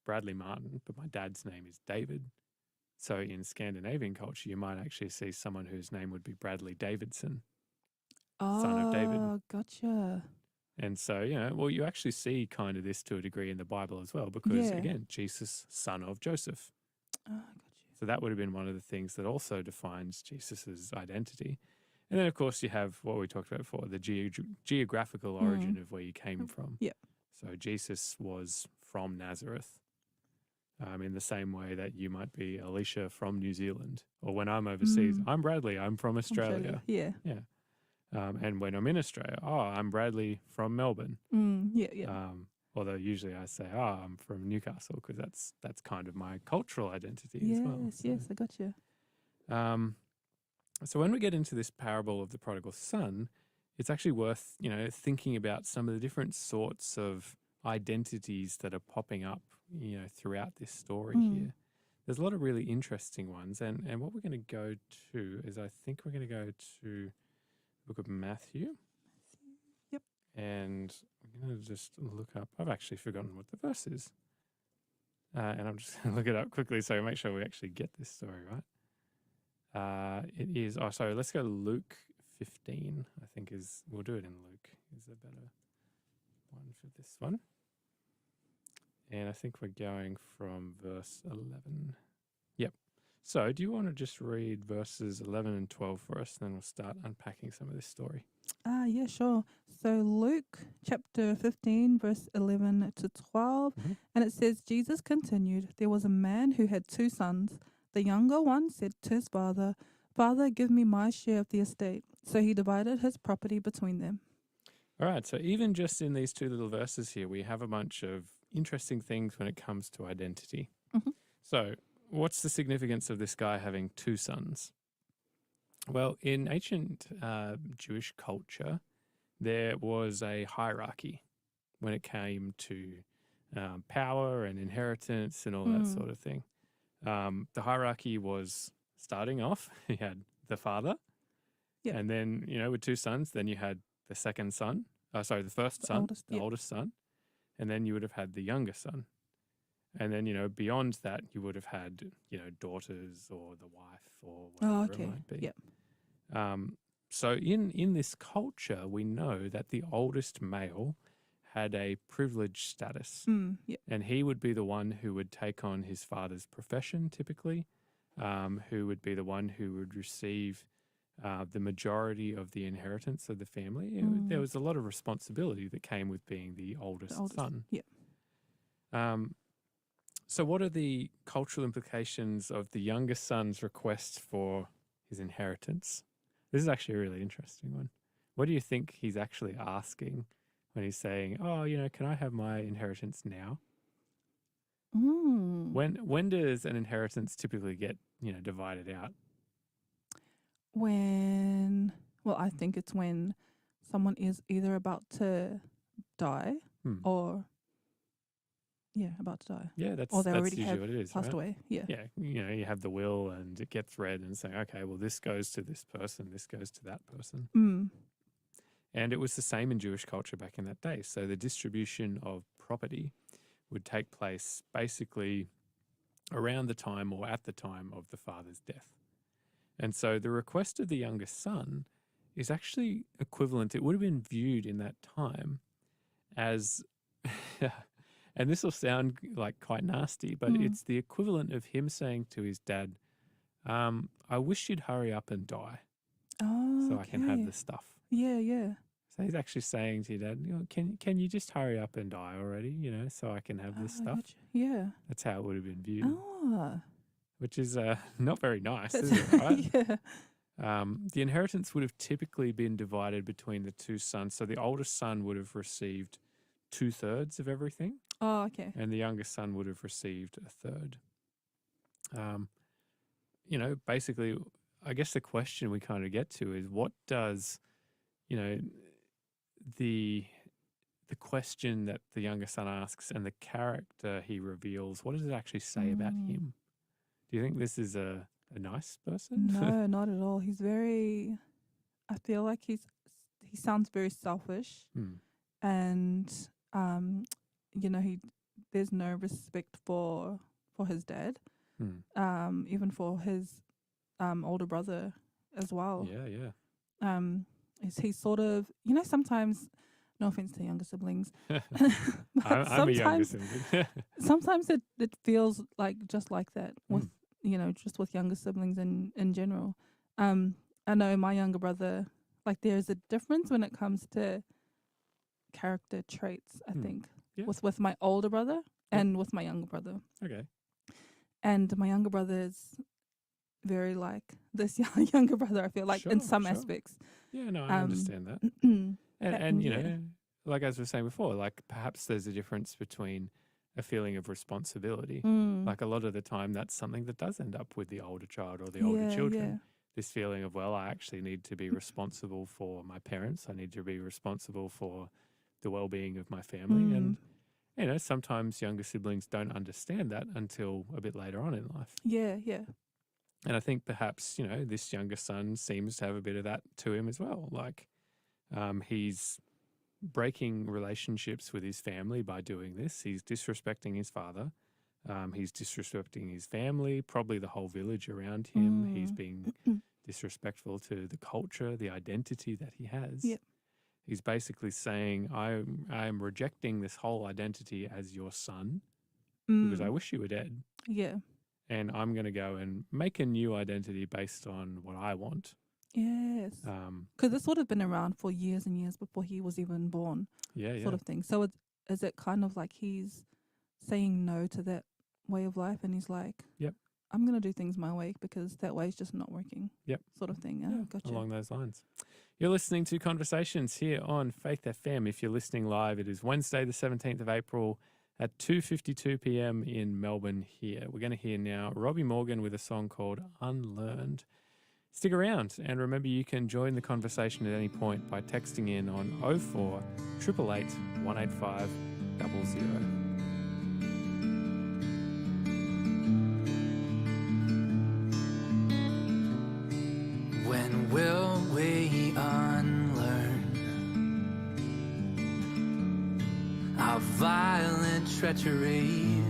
S1: Bradley Martin, but my dad's name is David. So in Scandinavian culture, you might actually see someone whose name would be Bradley Davidson, son of David.
S2: Oh, gotcha.
S1: And so, you actually see kind of this to a degree in the Bible as well, because, again, Jesus, son of Joseph.
S2: Oh, gotcha.
S1: So that would have been one of the things that also defines Jesus's identity. And then, of course, you have what we talked about before, the geographical origin of where you came from.
S2: Yep.
S1: So Jesus was from Nazareth, in the same way that you might be Alicia from New Zealand. Or when I'm overseas, I'm Bradley, I'm from Australia.
S2: Yeah.
S1: Yeah. And when I'm in Australia, I'm Bradley from Melbourne.
S2: Yeah.
S1: Although usually I say, I'm from Newcastle, because that's kind of my cultural identity as well.
S2: Yes, I got you.
S1: So when we get into this parable of the prodigal son, it's actually worth, thinking about some of the different sorts of identities that are popping up, throughout this story here. There's a lot of really interesting ones. And what we're going to go to is, I think we're going to go to the book of Matthew.
S2: Yep.
S1: And I'm going to just look up. I've actually forgotten what the verse is. And I'm just going to look it up quickly so we make sure we actually get this story right. It is, let's go to Luke 15, I think we'll do it in Luke, is a better one for this one. And I think we're going from verse 11. Yep. So do you want to just read verses 11 and 12 for us, and then we'll start unpacking some of this story?
S2: Yeah, sure. So Luke chapter 15, verse 11 to 12, and it says, Jesus continued, there was a man who had 2 sons. The younger one said to his father, Father, give me my share of the estate. So he divided his property between them.
S1: All right. So even just in these 2 little verses here, we have a bunch of interesting things when it comes to identity. So what's the significance of this guy having 2 sons? Well, in ancient Jewish culture, there was a hierarchy when it came to power and inheritance and all that sort of thing. The hierarchy was, starting off, you had the father, and then, with 2 sons, then you had the second son, the first son, the oldest son, and then you would have had the younger son. And then, beyond that, you would have had, daughters or the wife or whatever it might be.
S2: Yep.
S1: So in this culture, we know that the oldest male had a privileged status.
S2: Yep.
S1: And he would be the one who would take on his father's profession, typically, who would be the one who would receive the majority of the inheritance of the family. There was a lot of responsibility that came with being the oldest son.
S2: Yeah.
S1: So what are the cultural implications of the youngest son's request for his inheritance? This is actually a really interesting one. What do you think he's actually asking when he's saying, oh, can I have my inheritance now? When does an inheritance typically get, divided out?
S2: I think it's when someone is either about to die or, about to die.
S1: Yeah, that's
S2: already
S1: usually what it is,
S2: passed
S1: right?
S2: away. Yeah.
S1: Yeah, you have the will and it gets read and saying, okay, well, this goes to this person, this goes to that person. And it was the same in Jewish culture back in that day. So the distribution of property would take place basically around the time or at the time of the father's death. And so the request of the youngest son is actually equivalent. It would have been viewed in that time as, and this will sound like quite nasty, but it's the equivalent of him saying to his dad, I wish you'd hurry up and die so I can have the stuff.
S2: Yeah, yeah.
S1: So he's actually saying to your dad, can you just hurry up and die already, so I can have this stuff?
S2: Gotcha. Yeah.
S1: That's how it would have been viewed.
S2: Oh.
S1: Which is not very nice, is it, right?
S2: Yeah.
S1: The inheritance would have typically been divided between the two sons. So the oldest son would have received 2/3 of everything.
S2: Oh, okay.
S1: And the youngest son would have received 1/3. Basically, I guess the question we kind of get to is what does, the question that the younger son asks and the character he reveals, what does it actually say about him? Do you think this is a nice person?
S2: No, not at all. He's very, I feel like he sounds very selfish and, there's no respect for his dad, even for his older brother as well.
S1: Yeah, yeah.
S2: He's sort of, sometimes, no offense to younger siblings, but
S1: I'm a younger sibling.
S2: sometimes it feels like just like that with, just with younger siblings in general. I know my younger brother, like there's a difference when it comes to character traits, I think, with my older brother and with my younger brother.
S1: Okay.
S2: And my younger brother is very like this younger brother, I feel like, in some aspects.
S1: Yeah, no, I understand that. And like as we were saying before, like perhaps there's a difference between a feeling of responsibility. Like a lot of the time that's something that does end up with the older child or the older children. Yeah. This feeling of, well, I actually need to be responsible for my parents. I need to be responsible for the well-being of my family. And, sometimes younger siblings don't understand that until a bit later on in life.
S2: Yeah, yeah.
S1: And I think perhaps, this younger son seems to have a bit of that to him as well. Like he's breaking relationships with his family by doing this. He's disrespecting his father. He's disrespecting his family, probably the whole village around him. He's being disrespectful to the culture, the identity that he has.
S2: Yep.
S1: He's basically saying, I'm rejecting this whole identity as your son because I wish you were dead.
S2: Yeah.
S1: And I'm going to go and make a new identity based on what I want.
S2: Yes. Because this would have been around for years and years before he was even born.
S1: Yeah,
S2: sort of thing. So is it kind of like he's saying no to that way of life and he's like,
S1: yep,
S2: I'm going to do things my way because that way is just not working.
S1: Yep.
S2: Sort of thing.
S1: Yeah,
S2: gotcha.
S1: Along those lines. You're listening to Conversations here on Faith FM. If you're listening live, it is Wednesday the 17th of April at 2:52 p.m. in Melbourne here. We're going to hear now Robbie Morgan with a song called Unlearned. Stick around and remember you can join the conversation at any point by texting in on 04 888 185 00.
S3: When will we unlearn our violent treacheries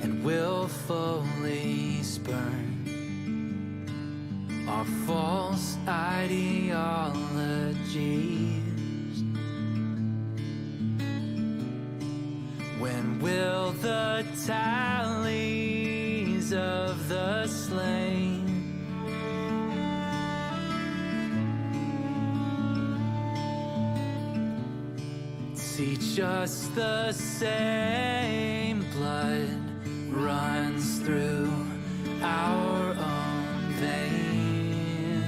S3: and willfully spurn our false ideologies? When will the tallies of the
S5: See, just the same blood runs through our own veins.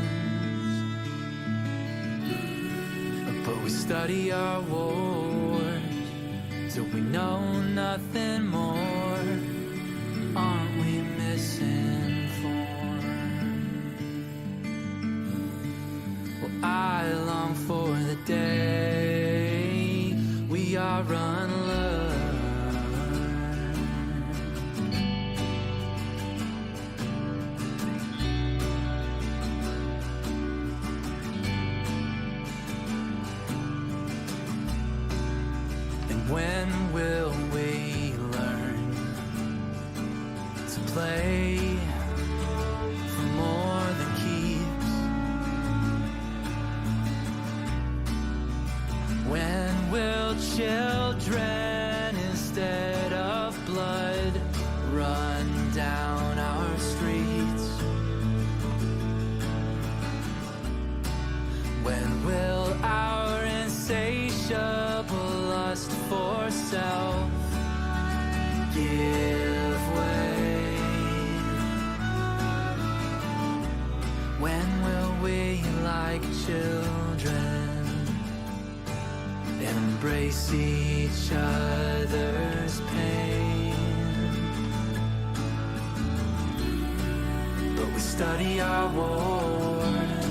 S5: But we study our wars till we know nothing more. Aren't we misinformed? Well, I long for the day we are unlearned. And when will we learn to play for more than keeps? When will children instead of blood run down our streets? When will our insatiable lust for self give way? When will we, like children, embrace each other's pain? But we study our wars,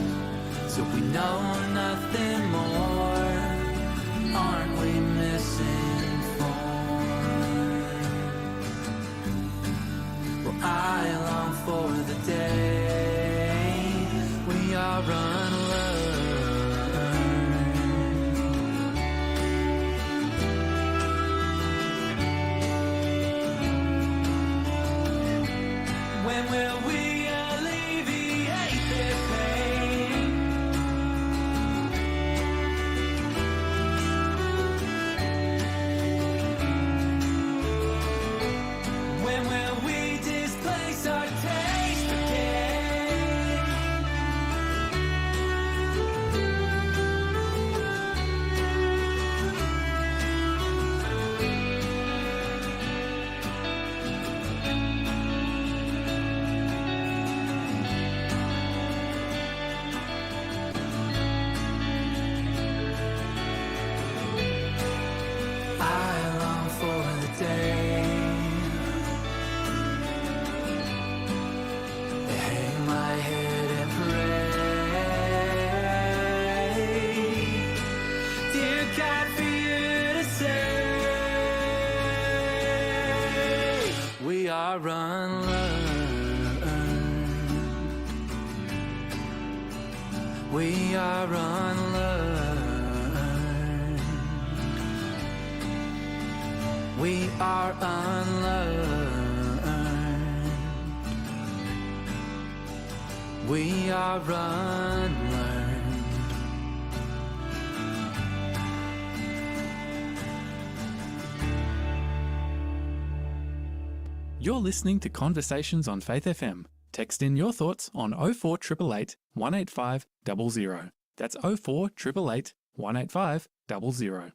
S5: so we know nothing more. Aren't we misinformed? Well, I long for the day we are unlearned. When will we alleviate their pain? When will we displace our taste for gain? I long for the day they hang my head and pray. Dear God, for you to say we are unlearned. We are unlearned. We are unlearned. We are unlearned.
S1: You're listening to Conversations on Faith FM. Text in your thoughts on 04888 185 00. That's 04888 185 00.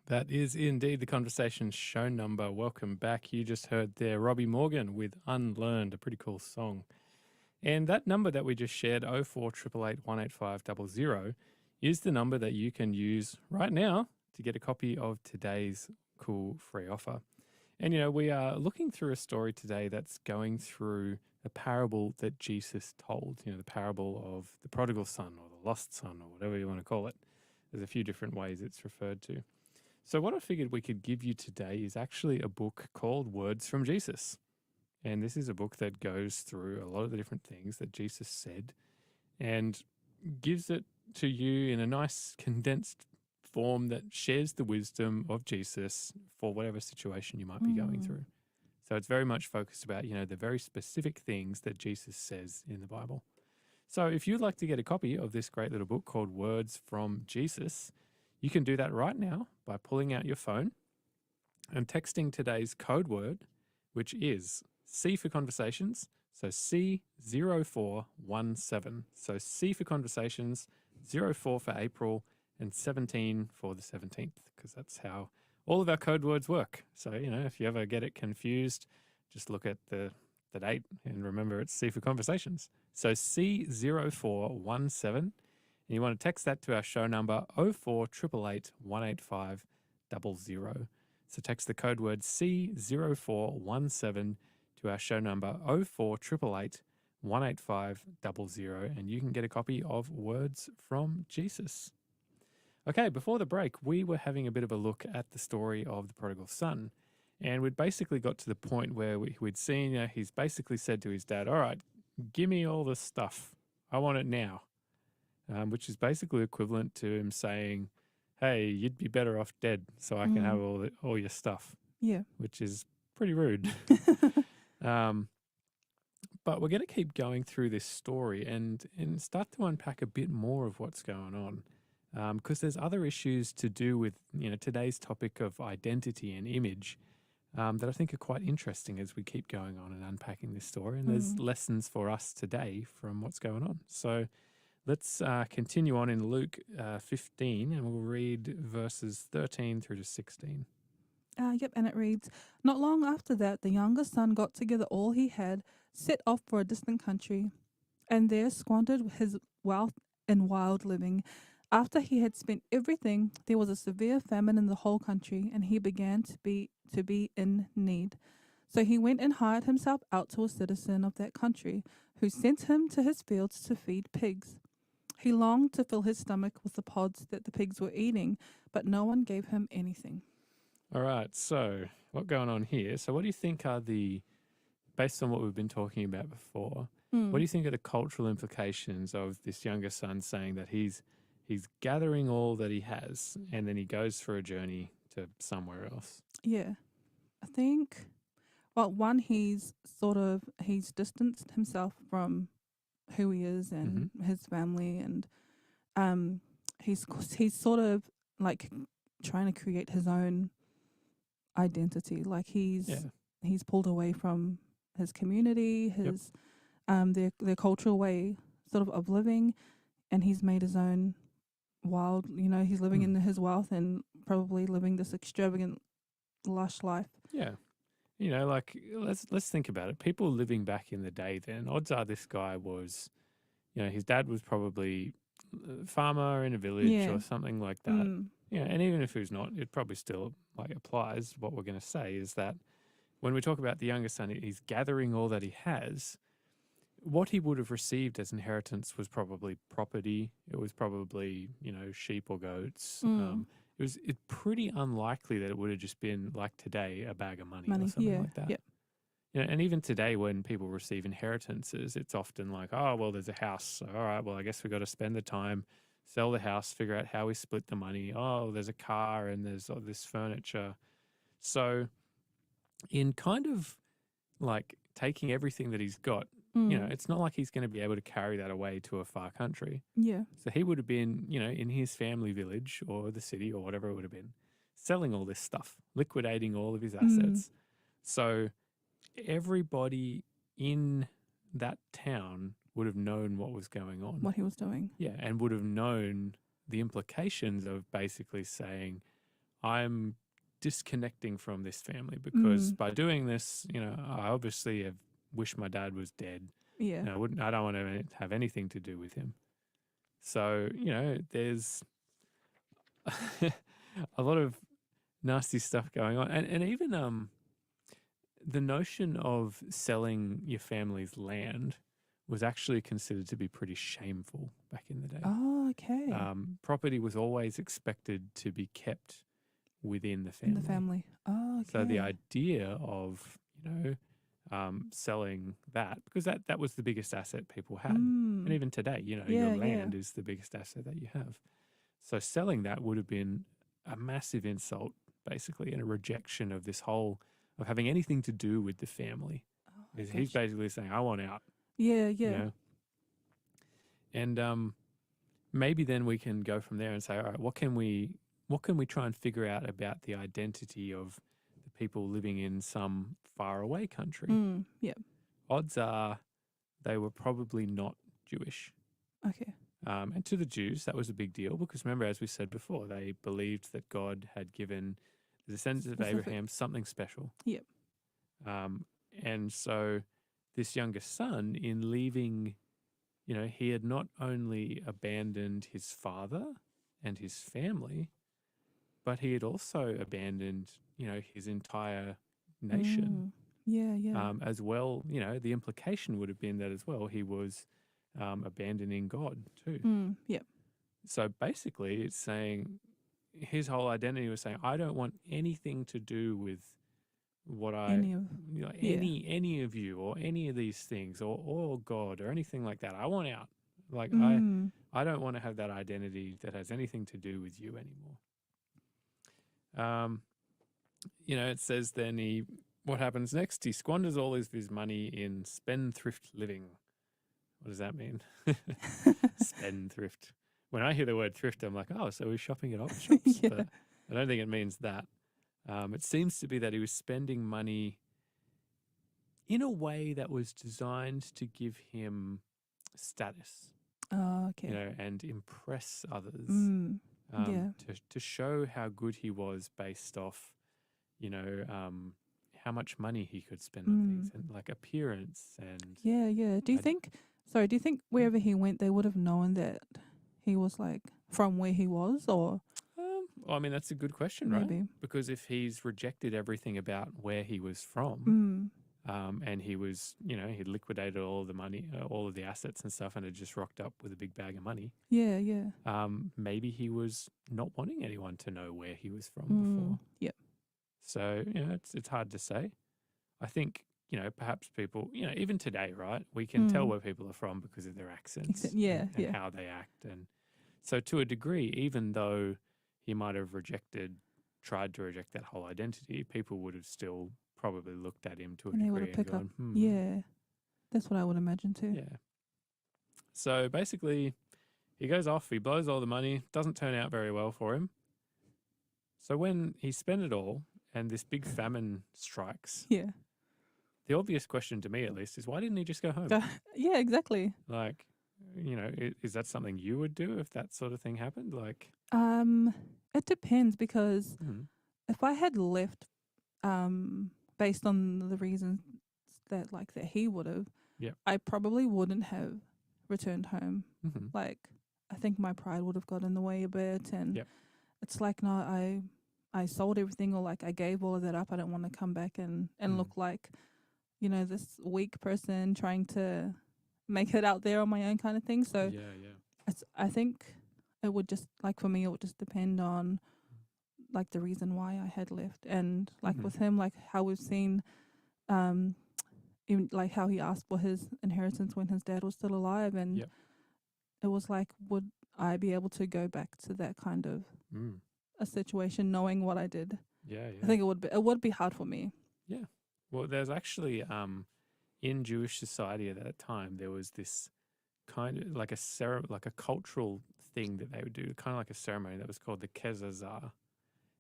S1: That is indeed the Conversation show number. Welcome back. You just heard there Robbie Morgan with Unlearned, a pretty cool song. And that number that we just shared, 04888 185 00, is the number that you can use right now to get a copy of today's cool free offer. And, you know, we are looking through a story today that's going through a parable that Jesus told, you know, the parable of the prodigal son or the lost son or whatever you want to call it. There's a few different ways it's referred to. So what I figured we could give you today is actually a book called Words from Jesus. And this is a book that goes through a lot of the different things that Jesus said and gives it to you in a nice condensed form that shares the wisdom of Jesus for whatever situation you might be going through. So it's very much focused about, you know, the very specific things that Jesus says in the Bible. So if you'd like to get a copy of this great little book called Words from Jesus, you can do that right now by pulling out your phone and texting today's code word, which is C for Conversations, so C0417. So C for Conversations, 04 for April, and 17 for the 17th, because that's how all of our code words work. So, if you ever get it confused, just look at the date and remember it's C for conversations. So C0417, and you want to text that to our show number 0488 185 00. So text the code word C0417 to our show number 0488 185 00, and you can get a copy of Words from Jesus. Okay, before the break, we were having a bit of a look at the story of the prodigal son, and we'd basically got to the point where we'd seen he's basically said to his dad, all right, give me all the stuff. I want it now, which is basically equivalent to him saying, hey, you'd be better off dead so I can have all your stuff.
S2: Yeah.
S1: Which is pretty rude. But we're going to keep going through this story and start to unpack a bit more of what's going on. Because there's other issues to do with today's topic of identity and image that I think are quite interesting as we keep going on and unpacking this story. And there's lessons for us today from what's going on. So let's continue on in Luke 15, and we'll read verses 13 through to 16.
S2: Yep, and it reads, "Not long after that, the younger son got together all he had, set off for a distant country, and there squandered his wealth in wild living. After he had spent everything, there was a severe famine in the whole country, and he began to be in need. So he went and hired himself out to a citizen of that country, who sent him to his fields to feed pigs. He longed to fill his stomach with the pods that the pigs were eating, but no one gave him anything."
S1: All right, so what's going on here? So what do you think are based on what we've been talking about before, what do you think are the cultural implications of this younger son saying that he's gathering all that he has and then he goes for a journey to somewhere else?
S2: Yeah. I think, well, one, he's distanced himself from who he is and his family, and he's sort of like trying to create his own identity. Like he's pulled away from his community, his their cultural way sort of living, and he's made his own wild, he's living in his wealth and probably living this extravagant, lush life.
S1: Yeah. Let's think about it. People living back in the day then, odds are this guy was, his dad was probably a farmer in a village or something like that. Yeah, and even if he's not, it probably still applies. What we're going to say is that when we talk about the younger son, he's gathering all that he has. What he would have received as inheritance was probably property. It was probably, sheep or goats. It's pretty unlikely that it would have just been like today, a bag of money or something like that.
S2: Yep.
S1: And even today when people receive inheritances, it's often like, oh, well, there's a house. So, all right, well, I guess we got to spend the time, sell the house, figure out how we split the money. Oh, there's a car and there's all this furniture. So in kind of like taking everything that he's got, it's not like he's going to be able to carry that away to a far country.
S2: Yeah.
S1: So he would have been, in his family village or the city or whatever it would have been, selling all this stuff, liquidating all of his assets. So everybody in that town would have known what was going on.
S2: What he was doing.
S1: Yeah, and would have known the implications of basically saying, I'm disconnecting from this family because by doing this, I obviously have wished my dad was dead.
S2: Yeah.
S1: I don't want to have anything to do with him. So, there's a lot of nasty stuff going on. And even the notion of selling your family's land was actually considered to be pretty shameful back in the day.
S2: Oh, okay.
S1: Property was always expected to be kept within the family.
S2: In the family. Oh, okay.
S1: So the idea of, selling that, because that was the biggest asset people had. And even today, your land is the biggest asset that you have. So selling that would have been a massive insult, basically, and a rejection of this whole, of having anything to do with the family.
S2: Oh,
S1: He's basically saying, I want out.
S2: Yeah, yeah.
S1: And maybe then we can go from there and say, all right, what can we try and figure out about the identity of the people living in some faraway country?
S2: Yeah.
S1: Odds are they were probably not Jewish.
S2: Okay.
S1: And to the Jews, that was a big deal because remember, as we said before, they believed that God had given the descendants of
S2: Specific.
S1: Abraham something special.
S2: Yep.
S1: And so this younger son, in leaving, he had not only abandoned his father and his family, but he had also abandoned, his entire nation
S2: Yeah.
S1: as well. The implication would have been that as well he was abandoning God too.
S2: Yep.
S1: So basically, it's saying his whole identity was saying, I don't want anything to do with what
S2: Any of
S1: any of you or any of these things or God or anything like that. I want out. Like I don't want to have that identity that has anything to do with you anymore. It says then what happens next? He squanders all of his money in spendthrift living. What does that mean? Spendthrift. When I hear the word thrift, I'm like, oh, so he's shopping at op shops.
S2: Yeah.
S1: But I don't think it means that. It seems to be that he was spending money in a way that was designed to give him status,
S2: Oh, okay.
S1: and impress others.
S2: Yeah.
S1: To show how good he was based off, how much money he could spend on things and like appearance and
S2: Yeah. Do you think wherever he went, they would have known that he was like from where he was, or
S1: well, I mean, that's a good question, right?
S2: maybe?
S1: Because if he's rejected everything about where he was from, and he was, he liquidated all of the money, all of the assets and stuff, and had just rocked up with a big bag of money.
S2: Yeah.
S1: Maybe he was not wanting anyone to know where he was from before.
S2: Yep.
S1: So, it's hard to say. I think, perhaps people, even today, right, we can tell where people are from because of their accents and how they act. And so to a degree, even though he might have tried to reject that whole identity, people would have still probably looked at him to a
S2: And they would
S1: degree
S2: have picked up.
S1: gone,
S2: Yeah. That's what I would imagine too.
S1: Yeah. So basically, he goes off, he blows all the money, doesn't turn out very well for him. So when he spent it all and this big famine strikes,
S2: Yeah.
S1: the obvious question to me at least is why didn't he just go home?
S2: Yeah, exactly.
S1: Like, is that something you would do if that sort of thing happened? Like,
S2: It depends because if I had left, based on the reasons that he would have, I probably wouldn't have returned home. Like, I think my pride would have got in the way a bit, and it's like, no, I sold everything, or like I gave all of that up. I don't want to come back and look like, this weak person trying to make it out there on my own kind of thing. So I think it would just, like, for me, it would just depend on like the reason why I had left, and like with him, like how we've seen, even like how he asked for his inheritance when his dad was still alive, and it was like, would I be able to go back to that kind of a situation knowing what I did? I think it would be hard for me.
S1: Well, there's actually in Jewish society at that time, there was this kind of like a cultural thing that they would do, kind of like a ceremony that was called the kezazah.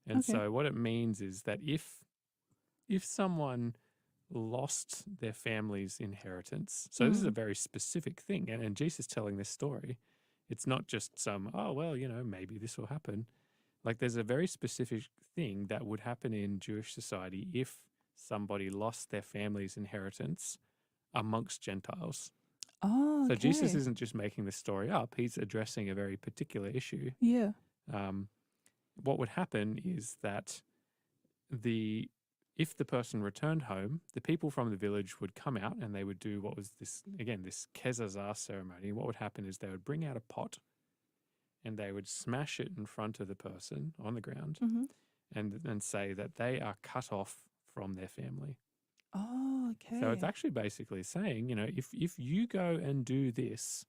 S1: And so what it means is that if someone lost their family's inheritance, so this is a very specific thing, and Jesus telling this story, it's not just some, oh, well, maybe this will happen. Like, there's a very specific thing that would happen in Jewish society if somebody lost their family's inheritance amongst Gentiles.
S2: Oh,
S1: so Jesus isn't just making this story up. He's addressing a very particular issue.
S2: Yeah.
S1: What would happen is that if the person returned home, the people from the village would come out and they would do what was this kezazah ceremony. What would happen is they would bring out a pot and they would smash it in front of the person on the ground and say that they are cut off from their family.
S2: Oh, okay.
S1: So it's actually basically saying, if you go and do this,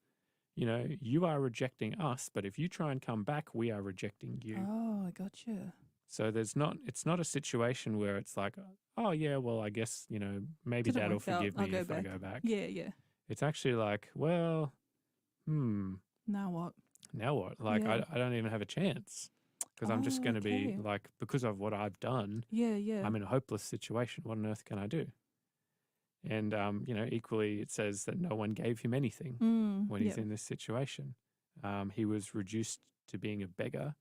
S1: you are rejecting us, but if you try and come back, we are rejecting you.
S2: Oh, I gotcha.
S1: So it's not a situation where it's like, oh yeah, well, I guess, maybe Dad will forgive me if I go back.
S2: Yeah.
S1: It's actually like, well,
S2: Now what?
S1: Like, I don't even have a chance because I'm just going to be like, because of what I've done, I'm in a hopeless situation. What on earth can I do? And, equally it says that no one gave him anything when he's in this situation. He was reduced to being a beggar,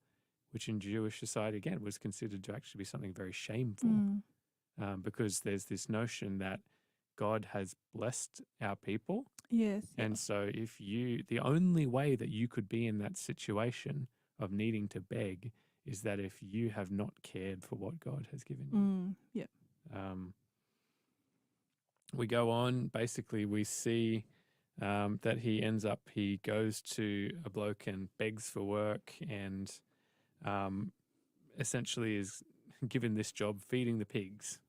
S1: which in Jewish society, again, was considered to actually be something very shameful, because there's this notion that God has blessed our people.
S2: Yes.
S1: And so the only way that you could be in that situation of needing to beg is that if you have not cared for what God has given you.
S2: Yeah.
S1: We go on, basically we see that he goes to a bloke and begs for work, and essentially is given this job feeding the pigs.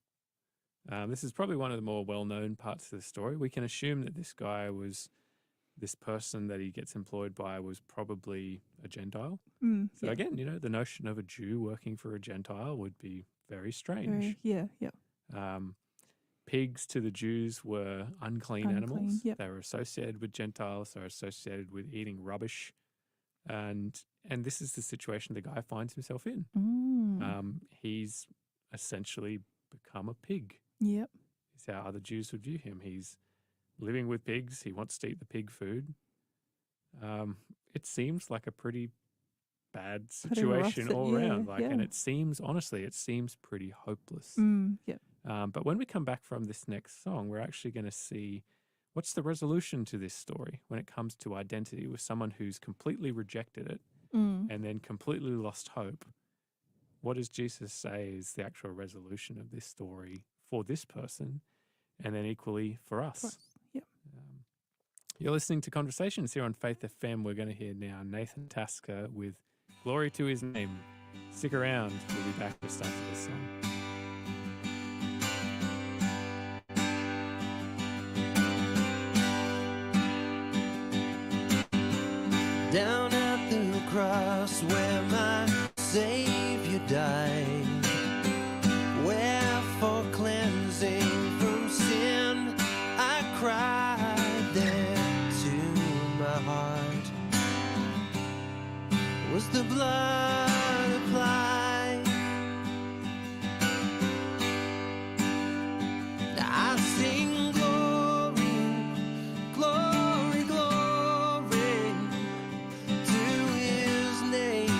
S1: This is probably one of the more well-known parts of the story. We can assume that this person that he gets employed by was probably a Gentile. So
S2: yeah.
S1: again, the notion of a Jew working for a Gentile would be very strange.
S2: Yeah.
S1: Pigs to the Jews were unclean animals.
S2: Yep.
S1: They were associated with Gentiles. They were associated with eating rubbish. And this is the situation the guy finds himself in. He's essentially become a pig.
S2: Yep.
S1: Is how other Jews would view him. He's living with pigs. He wants to eat the pig food. It seems like a pretty bad situation all around. And it seems pretty hopeless.
S2: Yep.
S1: But when we come back from this next song, we're actually going to see what's the resolution to this story when it comes to identity with someone who's completely rejected it and then completely lost hope. What does Jesus say is the actual resolution of this story for this person, and then equally for us?
S2: Yep.
S1: You're listening to Conversations here on Faith FM. We're going to hear now Nathan Tasker with Glory to His Name. Stick around. We'll be back just after this song.
S3: Down at the cross where my Savior died, where for cleansing from sin I cried, there to my heart was the blood applied. Now I sing glory, glory, glory to His name.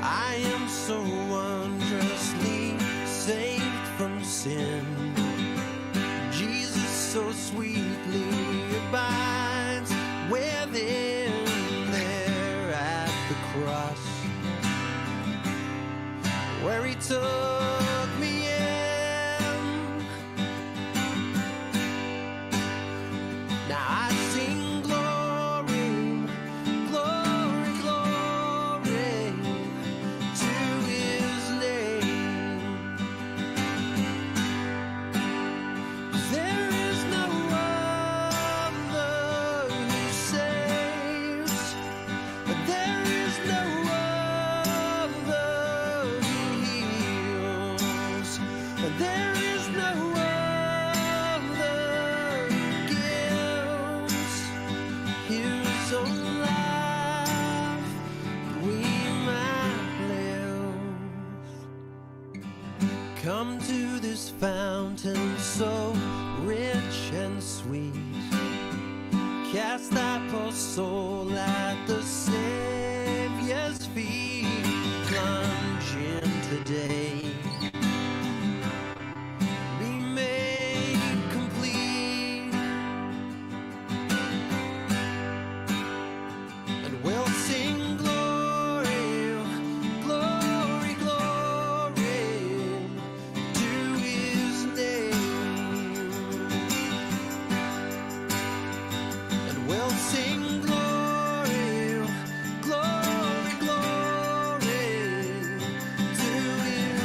S3: I am so wondrously saved from sin. Jesus so sweetly abides within there at the cross, where He took me in. Now I sing glory, glory, glory to His name. 'Cause there is no other who saves, but there is no other who heals, but there is no other who gives His own life that we might live. Come to this fountain so rich and sweet. Cast thy poor soul at the Savior's feet. Plunge in today. Be made complete. And we'll sing glory, glory, glory to His name. And we'll sing glory, glory, glory to His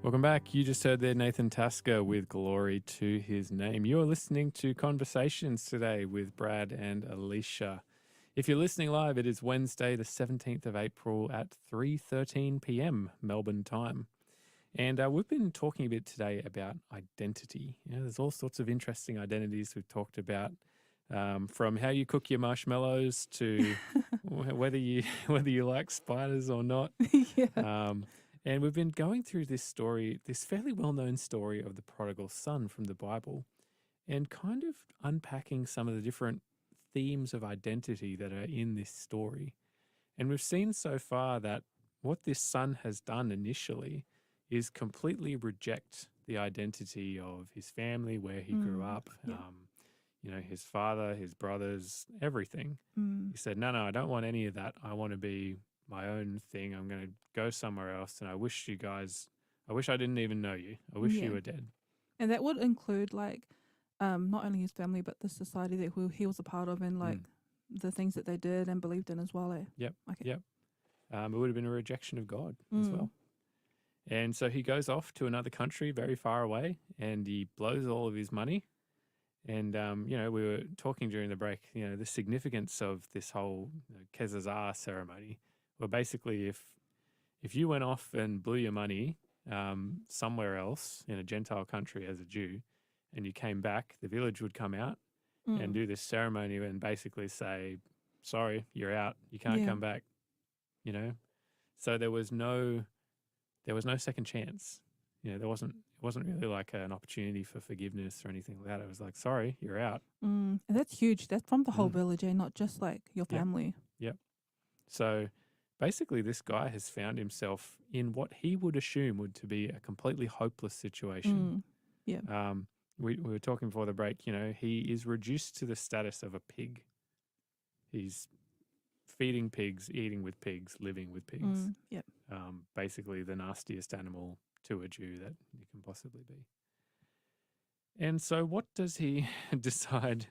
S1: Welcome back. You just heard there Nathan Tasker with Glory to His Name. You're listening to Conversations today with Brad and Alicia. If you're listening live, it is Wednesday, the 17th of April at 3:13 p.m. Melbourne time. And we've been talking a bit today about identity. There's all sorts of interesting identities we've talked about, from how you cook your marshmallows to whether you like spiders or not.
S2: Yeah.
S1: And we've been going through this story, this fairly well-known story of the prodigal son from the Bible, and kind of unpacking some of the different themes of identity that are in this story. And we've seen so far that what this son has done initially is completely reject the identity of his family, where he grew up, his father, his brothers, everything. He said, no, I don't want any of that. I want to be my own thing. I'm going to go somewhere else. And I wish I didn't even know you. I wish you were dead.
S2: And that would include not only his family, but the society that he was a part of, and the things that they did and believed in as well.
S1: Yep. It would have been a rejection of God as well. And so he goes off to another country very far away, and he blows all of his money. And, we were talking during the break, the significance of this whole Kezazah ceremony. Well, basically, if you went off and blew your money somewhere else in a Gentile country as a Jew, and you came back, the village would come out and do this ceremony and basically say, sorry, you're out. You can't come back, So there was no second chance. It wasn't really like an opportunity for forgiveness or anything like that. It was like, sorry, you're out.
S2: And that's huge. That's from the whole village, not just your family.
S1: Yep. So basically, this guy has found himself in what he would assume would to be a completely hopeless situation. We were talking before the break, he is reduced to the status of a pig. He's feeding pigs, eating with pigs, living with pigs. Basically the nastiest animal to a Jew that you can possibly be. And so what does he decide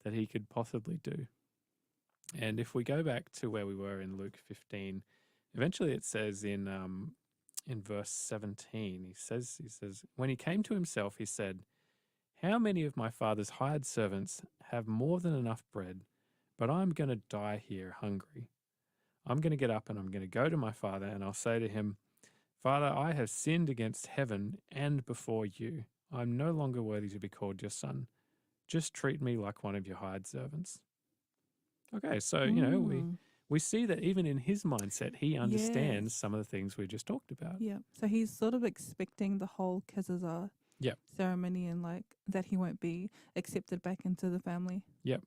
S1: that he could possibly do? And if we go back to where we were in Luke 15, eventually it says in verse 17, he says, when he came to himself, he said, how many of my father's hired servants have more than enough bread, but I'm going to die here hungry? I'm going to get up and I'm going to go to my father, and I'll say to him, Father, I have sinned against heaven and before you. I'm no longer worthy to be called your son. Just treat me like one of your hired servants. Okay, so, we see that even in his mindset, he understands some of the things we just talked about.
S2: Yeah. So he's sort of expecting the whole Kezazah ceremony and that he won't be accepted back into the family.
S1: Yep.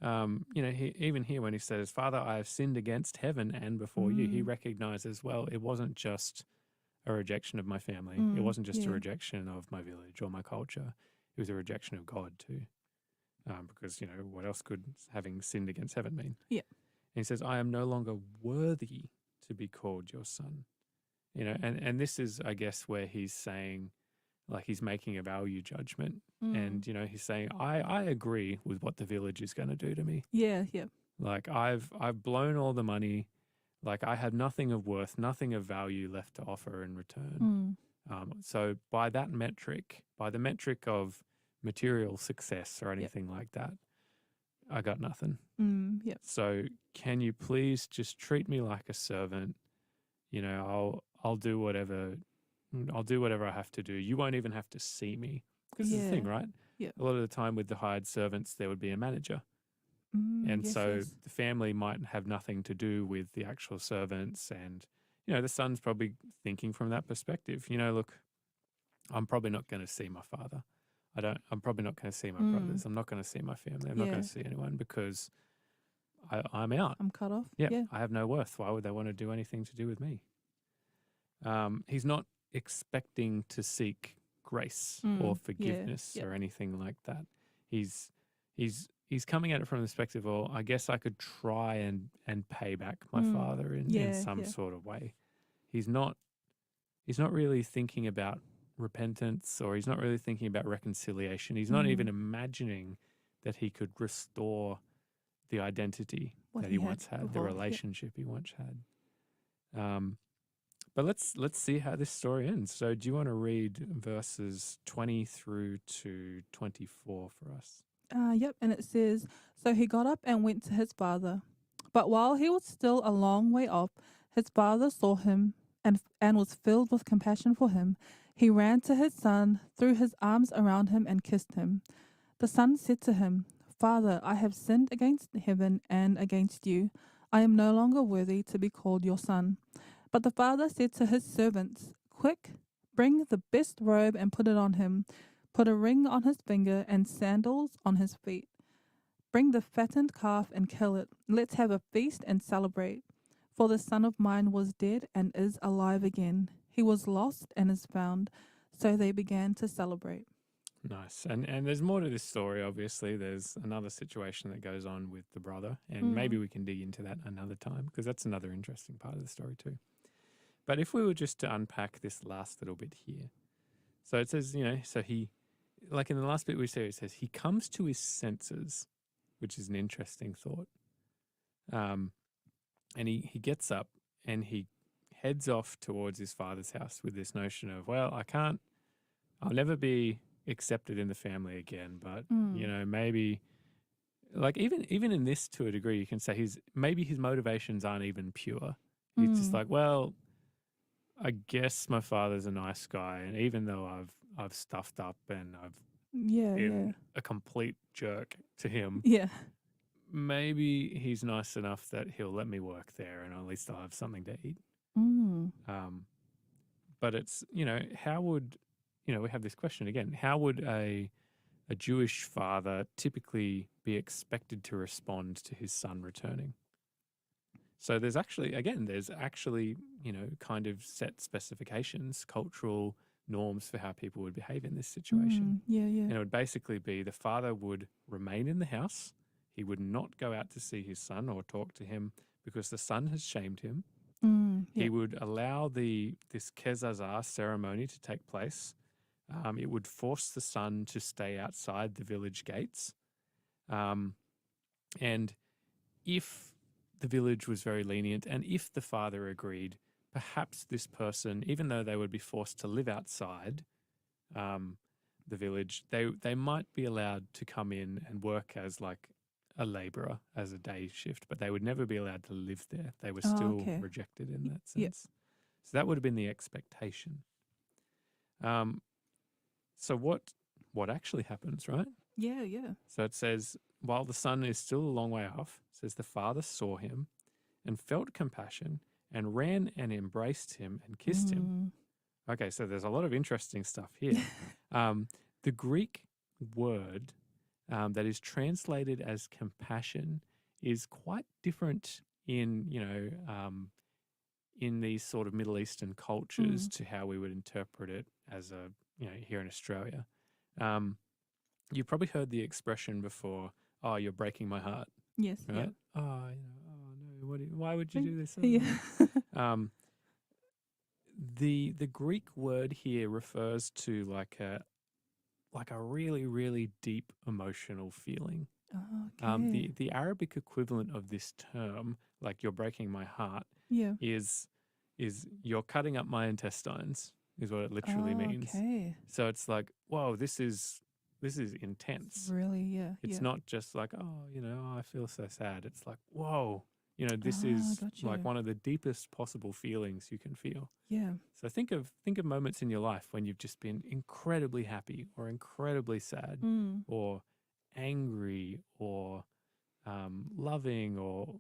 S1: Even here when he says, Father, I have sinned against heaven and before you, he recognizes, well, it wasn't just a rejection of my family. It wasn't just a rejection of my village or my culture. It was a rejection of God too. Because, what else could having sinned against heaven mean?
S2: Yeah.
S1: And he says, I am no longer worthy to be called your son. And this is, I guess, where he's saying, he's making a value judgment. And, he's saying, I agree with what the village is going to do to me.
S2: Yeah.
S1: I've blown all the money. I have nothing of worth, nothing of value left to offer in return. So by that metric, by the metric of material success or anything like that, I got nothing. So can you please just treat me like a servant? I'll do whatever I have to do. You won't even have to see me. Because it's the thing, right?
S2: Yeah.
S1: A lot of the time with the hired servants, there would be a manager. The family might have nothing to do with the actual servants. And, the son's probably thinking from that perspective, look, I'm probably not going to see my father. I'm probably not going to see my brothers. I'm not going to see my family. I'm not going to see anyone because I'm out.
S2: I'm cut off.
S1: Yeah. I have no worth. Why would they want to do anything to do with me? He's not expecting to seek grace or forgiveness or anything like that. He's coming at it from the perspective, well, I guess I could try and pay back my father in some sort of way. He's not really thinking about repentance, or he's not really thinking about reconciliation. He's not even imagining that he could restore the identity that he once had, the relationship he once had. But let's see how this story ends. So do you want to read verses 20 through to 24 for us?
S2: Yep, and it says, "So he got up and went to his father. But while he was still a long way off, his father saw him and was filled with compassion for him. He ran to his son, threw his arms around him, and kissed him. The son said to him, 'Father, I have sinned against heaven and against you. I am no longer worthy to be called your son.' But the father said to his servants, 'Quick, bring the best robe and put it on him. Put a ring on his finger and sandals on his feet. Bring the fattened calf and kill it. Let's have a feast and celebrate. For the son of mine was dead and is alive again. He was lost and is found.' So they began to celebrate."
S1: Nice. And there's more to this story, obviously. There's another situation that goes on with the brother, and maybe we can dig into that another time because that's another interesting part of the story too. But if we were just to unpack this last little bit here. So it says, so he, like in the last bit we see, it says he comes to his senses, which is an interesting thought. And he gets up and he heads off towards his father's house with this notion of, well, I'll never be accepted in the family again, but maybe like even in this to a degree, you can say maybe his motivations aren't even pure. He's just like, well, I guess my father's a nice guy, and even though I've stuffed up and I've been a complete jerk to him, maybe he's nice enough that he'll let me work there, and at least I'll have something to eat. But it's how would we have this question again? How would a Jewish father typically be expected to respond to his son returning? So there's actually, kind of set specifications, cultural norms for how people would behave in this situation. And it would basically be the father would remain in the house. He would not go out to see his son or talk to him because the son has shamed him. He would allow this kezazah ceremony to take place. It would force the son to stay outside the village gates. And if the village was very lenient, and if the father agreed, perhaps this person, even though they would be forced to live outside the village, they might be allowed to come in and work as like a labourer, as a day shift, but they would never be allowed to live there. They were still rejected in that sense. So that would have been the expectation. So what actually happens, right? So it says, while the son is still a long way off, it says the father saw him and felt compassion and ran and embraced him and kissed him. Okay, so there's a lot of interesting stuff here. The Greek word that is translated as compassion is quite different in these sort of Middle Eastern cultures to how we would interpret it as here in Australia. You've probably heard the expression before, "Oh, you're breaking my heart."
S2: Yes.
S1: Right? Oh, no, why would you do this? The Greek word here refers to like a really, really deep emotional feeling. The Arabic equivalent of this term, like "you're breaking my heart," is "you're cutting up my intestines," is what it literally means. So it's like, whoa, this is intense.
S2: Really,
S1: It's not just like, I feel so sad. It's like, whoa, this is like one of the deepest possible feelings you can feel. So think of moments in your life when you've just been incredibly happy or incredibly sad or angry or loving or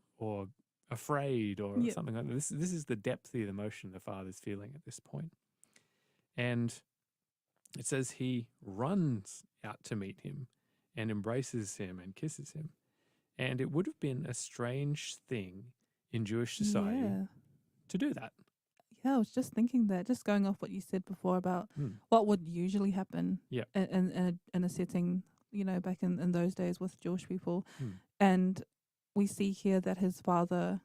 S1: afraid or something like that. This is the depth of the emotion the father's feeling at this point. And it says he runs out to meet him and embraces him and kisses him. And it would have been a strange thing in Jewish society to do that.
S2: I was just thinking that, just going off what you said before about what would usually happen in a setting, back in those days with Jewish people. And we see here that his father,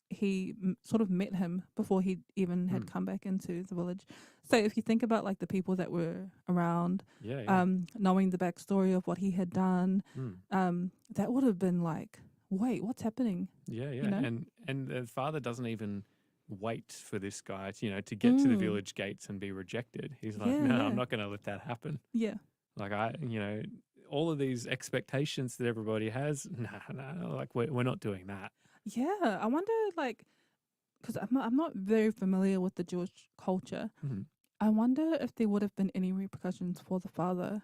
S2: he sort of met him before he even had come back into the village. So if you think about like the people that were around, knowing the backstory of what he had done, that would have been like, wait, what's happening?
S1: And the father doesn't even wait for this guy to, to get to the village gates and be rejected. He's like, no, I'm not going to let that happen.
S2: Yeah.
S1: Like all of these expectations that everybody has, like we're not doing that.
S2: Yeah. I wonder, like, because I'm not very familiar with the Jewish culture.
S1: Mhm.
S2: I wonder if there would have been any repercussions for the father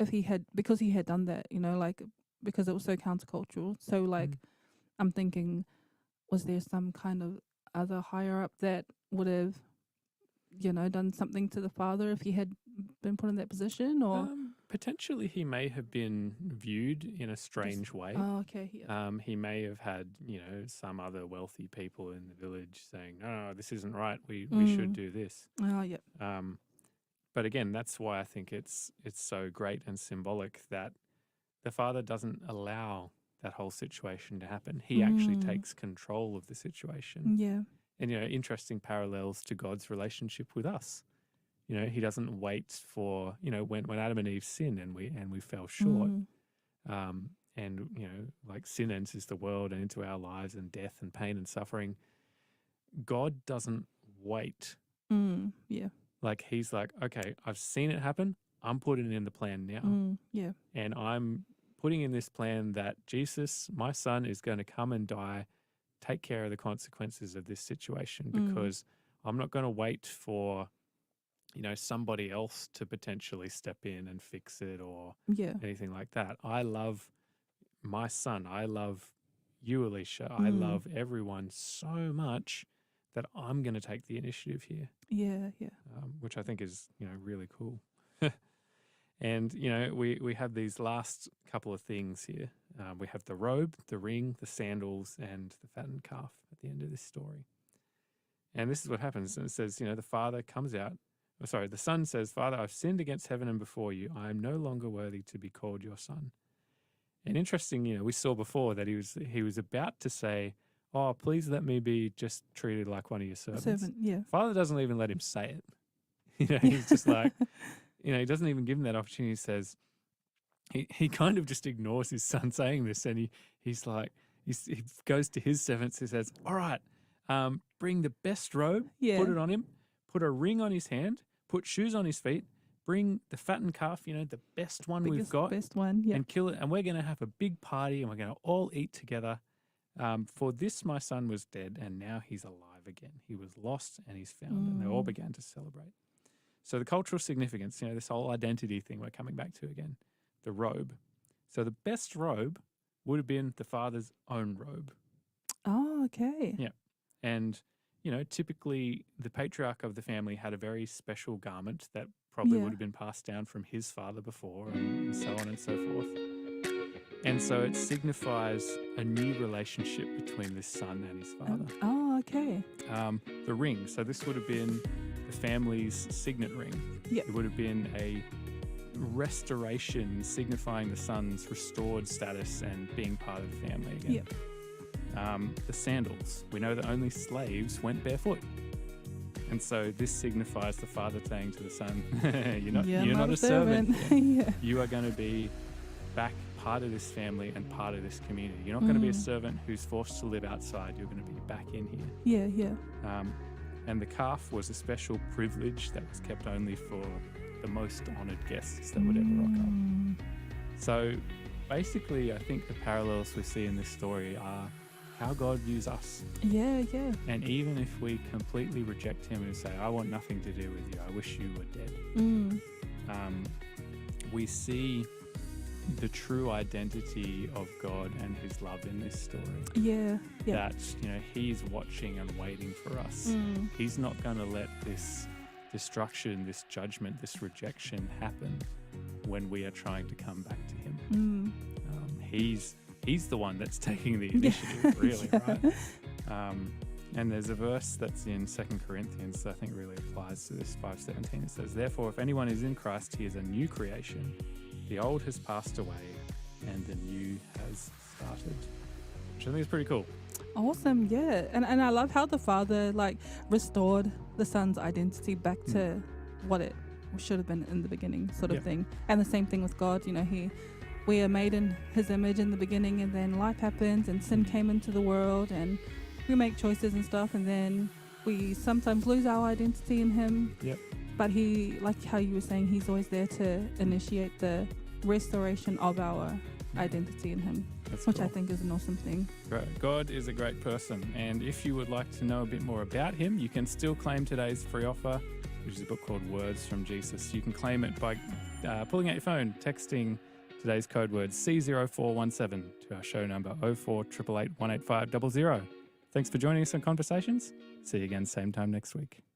S2: if because he had done that, like, because it was so countercultural. So, like, I'm thinking, was there some kind of other higher up that would have, done something to the father if he had been put in that position? Or
S1: Potentially he may have been viewed in a strange way.
S2: Oh, okay. Yeah.
S1: He may have had, some other wealthy people in the village saying, no, this isn't right. We should do this.
S2: Oh, yeah.
S1: But again, that's why I think it's so great and symbolic that the father doesn't allow that whole situation to happen. He actually takes control of the situation.
S2: Yeah.
S1: And, interesting parallels to God's relationship with us. He doesn't wait for, when Adam and Eve sinned and we fell short. And, like sin enters the world and into our lives and death and pain and suffering. God doesn't wait.
S2: Yeah.
S1: Like he's like, okay, I've seen it happen. I'm putting it in the plan now.
S2: Yeah.
S1: And I'm putting in this plan that Jesus, my son, is going to come and die, take care of the consequences of this situation because I'm not going to wait for, somebody else to potentially step in and fix it or anything like that. I love my son. I love you, Alicia. I love everyone so much that I'm going to take the initiative here.
S2: Yeah, yeah.
S1: Which I think is, really cool. And, we have these last couple of things here. We have the robe, the ring, the sandals, and the fattened calf at the end of this story. And this is what happens. And it says, the father comes out. The son says, Father, I've sinned against heaven and before you. I am no longer worthy to be called your son. And interesting, we saw before that he was about to say, oh, please let me be just treated like one of your servants.
S2: Yeah.
S1: Father doesn't even let him say it. He's just like, he doesn't even give him that opportunity. He says, he kind of just ignores his son saying this. And he's like, he goes to his servants. He says, all right, bring the best robe, put it on him, put a ring on his hand, put shoes on his feet, bring the fattened calf, the best one we've got.
S2: Best one, yeah.
S1: And kill it. And we're going to have a big party and we're going to all eat together. For this, my son was dead and now he's alive again. He was lost and he's found. And they all began to celebrate. So the cultural significance, this whole identity thing we're coming back to again, the robe. So the best robe would have been the father's own robe.
S2: Oh, okay.
S1: Yeah. And, typically the patriarch of the family had a very special garment that probably would have been passed down from his father before and so on and so forth. And so it signifies a new relationship between this son and his father.
S2: Oh, okay.
S1: The ring. So this would have been the family's signet ring.
S2: Yeah.
S1: It would have been a restoration signifying the son's restored status and being part of the family again.
S2: Yeah.
S1: The sandals. We know that only slaves went barefoot. And so this signifies the father saying to the son, you're not a servant.
S2: Yeah.
S1: You are going to be back part of this family and part of this community. You're not going to be a servant who's forced to live outside. You're going to be back in here.
S2: Yeah, yeah.
S1: And the calf was a special privilege that was kept only for the most honoured guests that would ever rock up. So basically, I think the parallels we see in this story are how God views us.
S2: Yeah, yeah.
S1: And even if we completely reject him and say, I want nothing to do with you, I wish you were dead, we see the true identity of God and his love in this story.
S2: Yeah, yeah.
S1: That, he's watching and waiting for us. He's not going to let this destruction, this judgment, this rejection happen when we are trying to come back to him. He's the one that's taking the initiative, really, right? And there's a verse that's in 2 Corinthians that I think really applies to this, 5:17. It says, therefore, if anyone is in Christ, he is a new creation. The old has passed away and the new has started. Which I think is pretty cool.
S2: Awesome, yeah. And I love how the father restored the son's identity back to what it should have been in the beginning, sort of thing. And the same thing with God, we are made in his image in the beginning, and then life happens and sin came into the world, and we make choices and stuff, and then we sometimes lose our identity in him.
S1: Yep.
S2: But he, like how you were saying, he's always there to initiate the restoration of our identity in him,
S1: That's
S2: which
S1: cool.
S2: I think is an awesome thing.
S1: Great. God is a great person. And if you would like to know a bit more about him, you can still claim today's free offer, which is a book called Words from Jesus. You can claim it by pulling out your phone, texting today's code word C0417 to our show number 0488818500. Thanks for joining us on Conversations. See you again same time next week.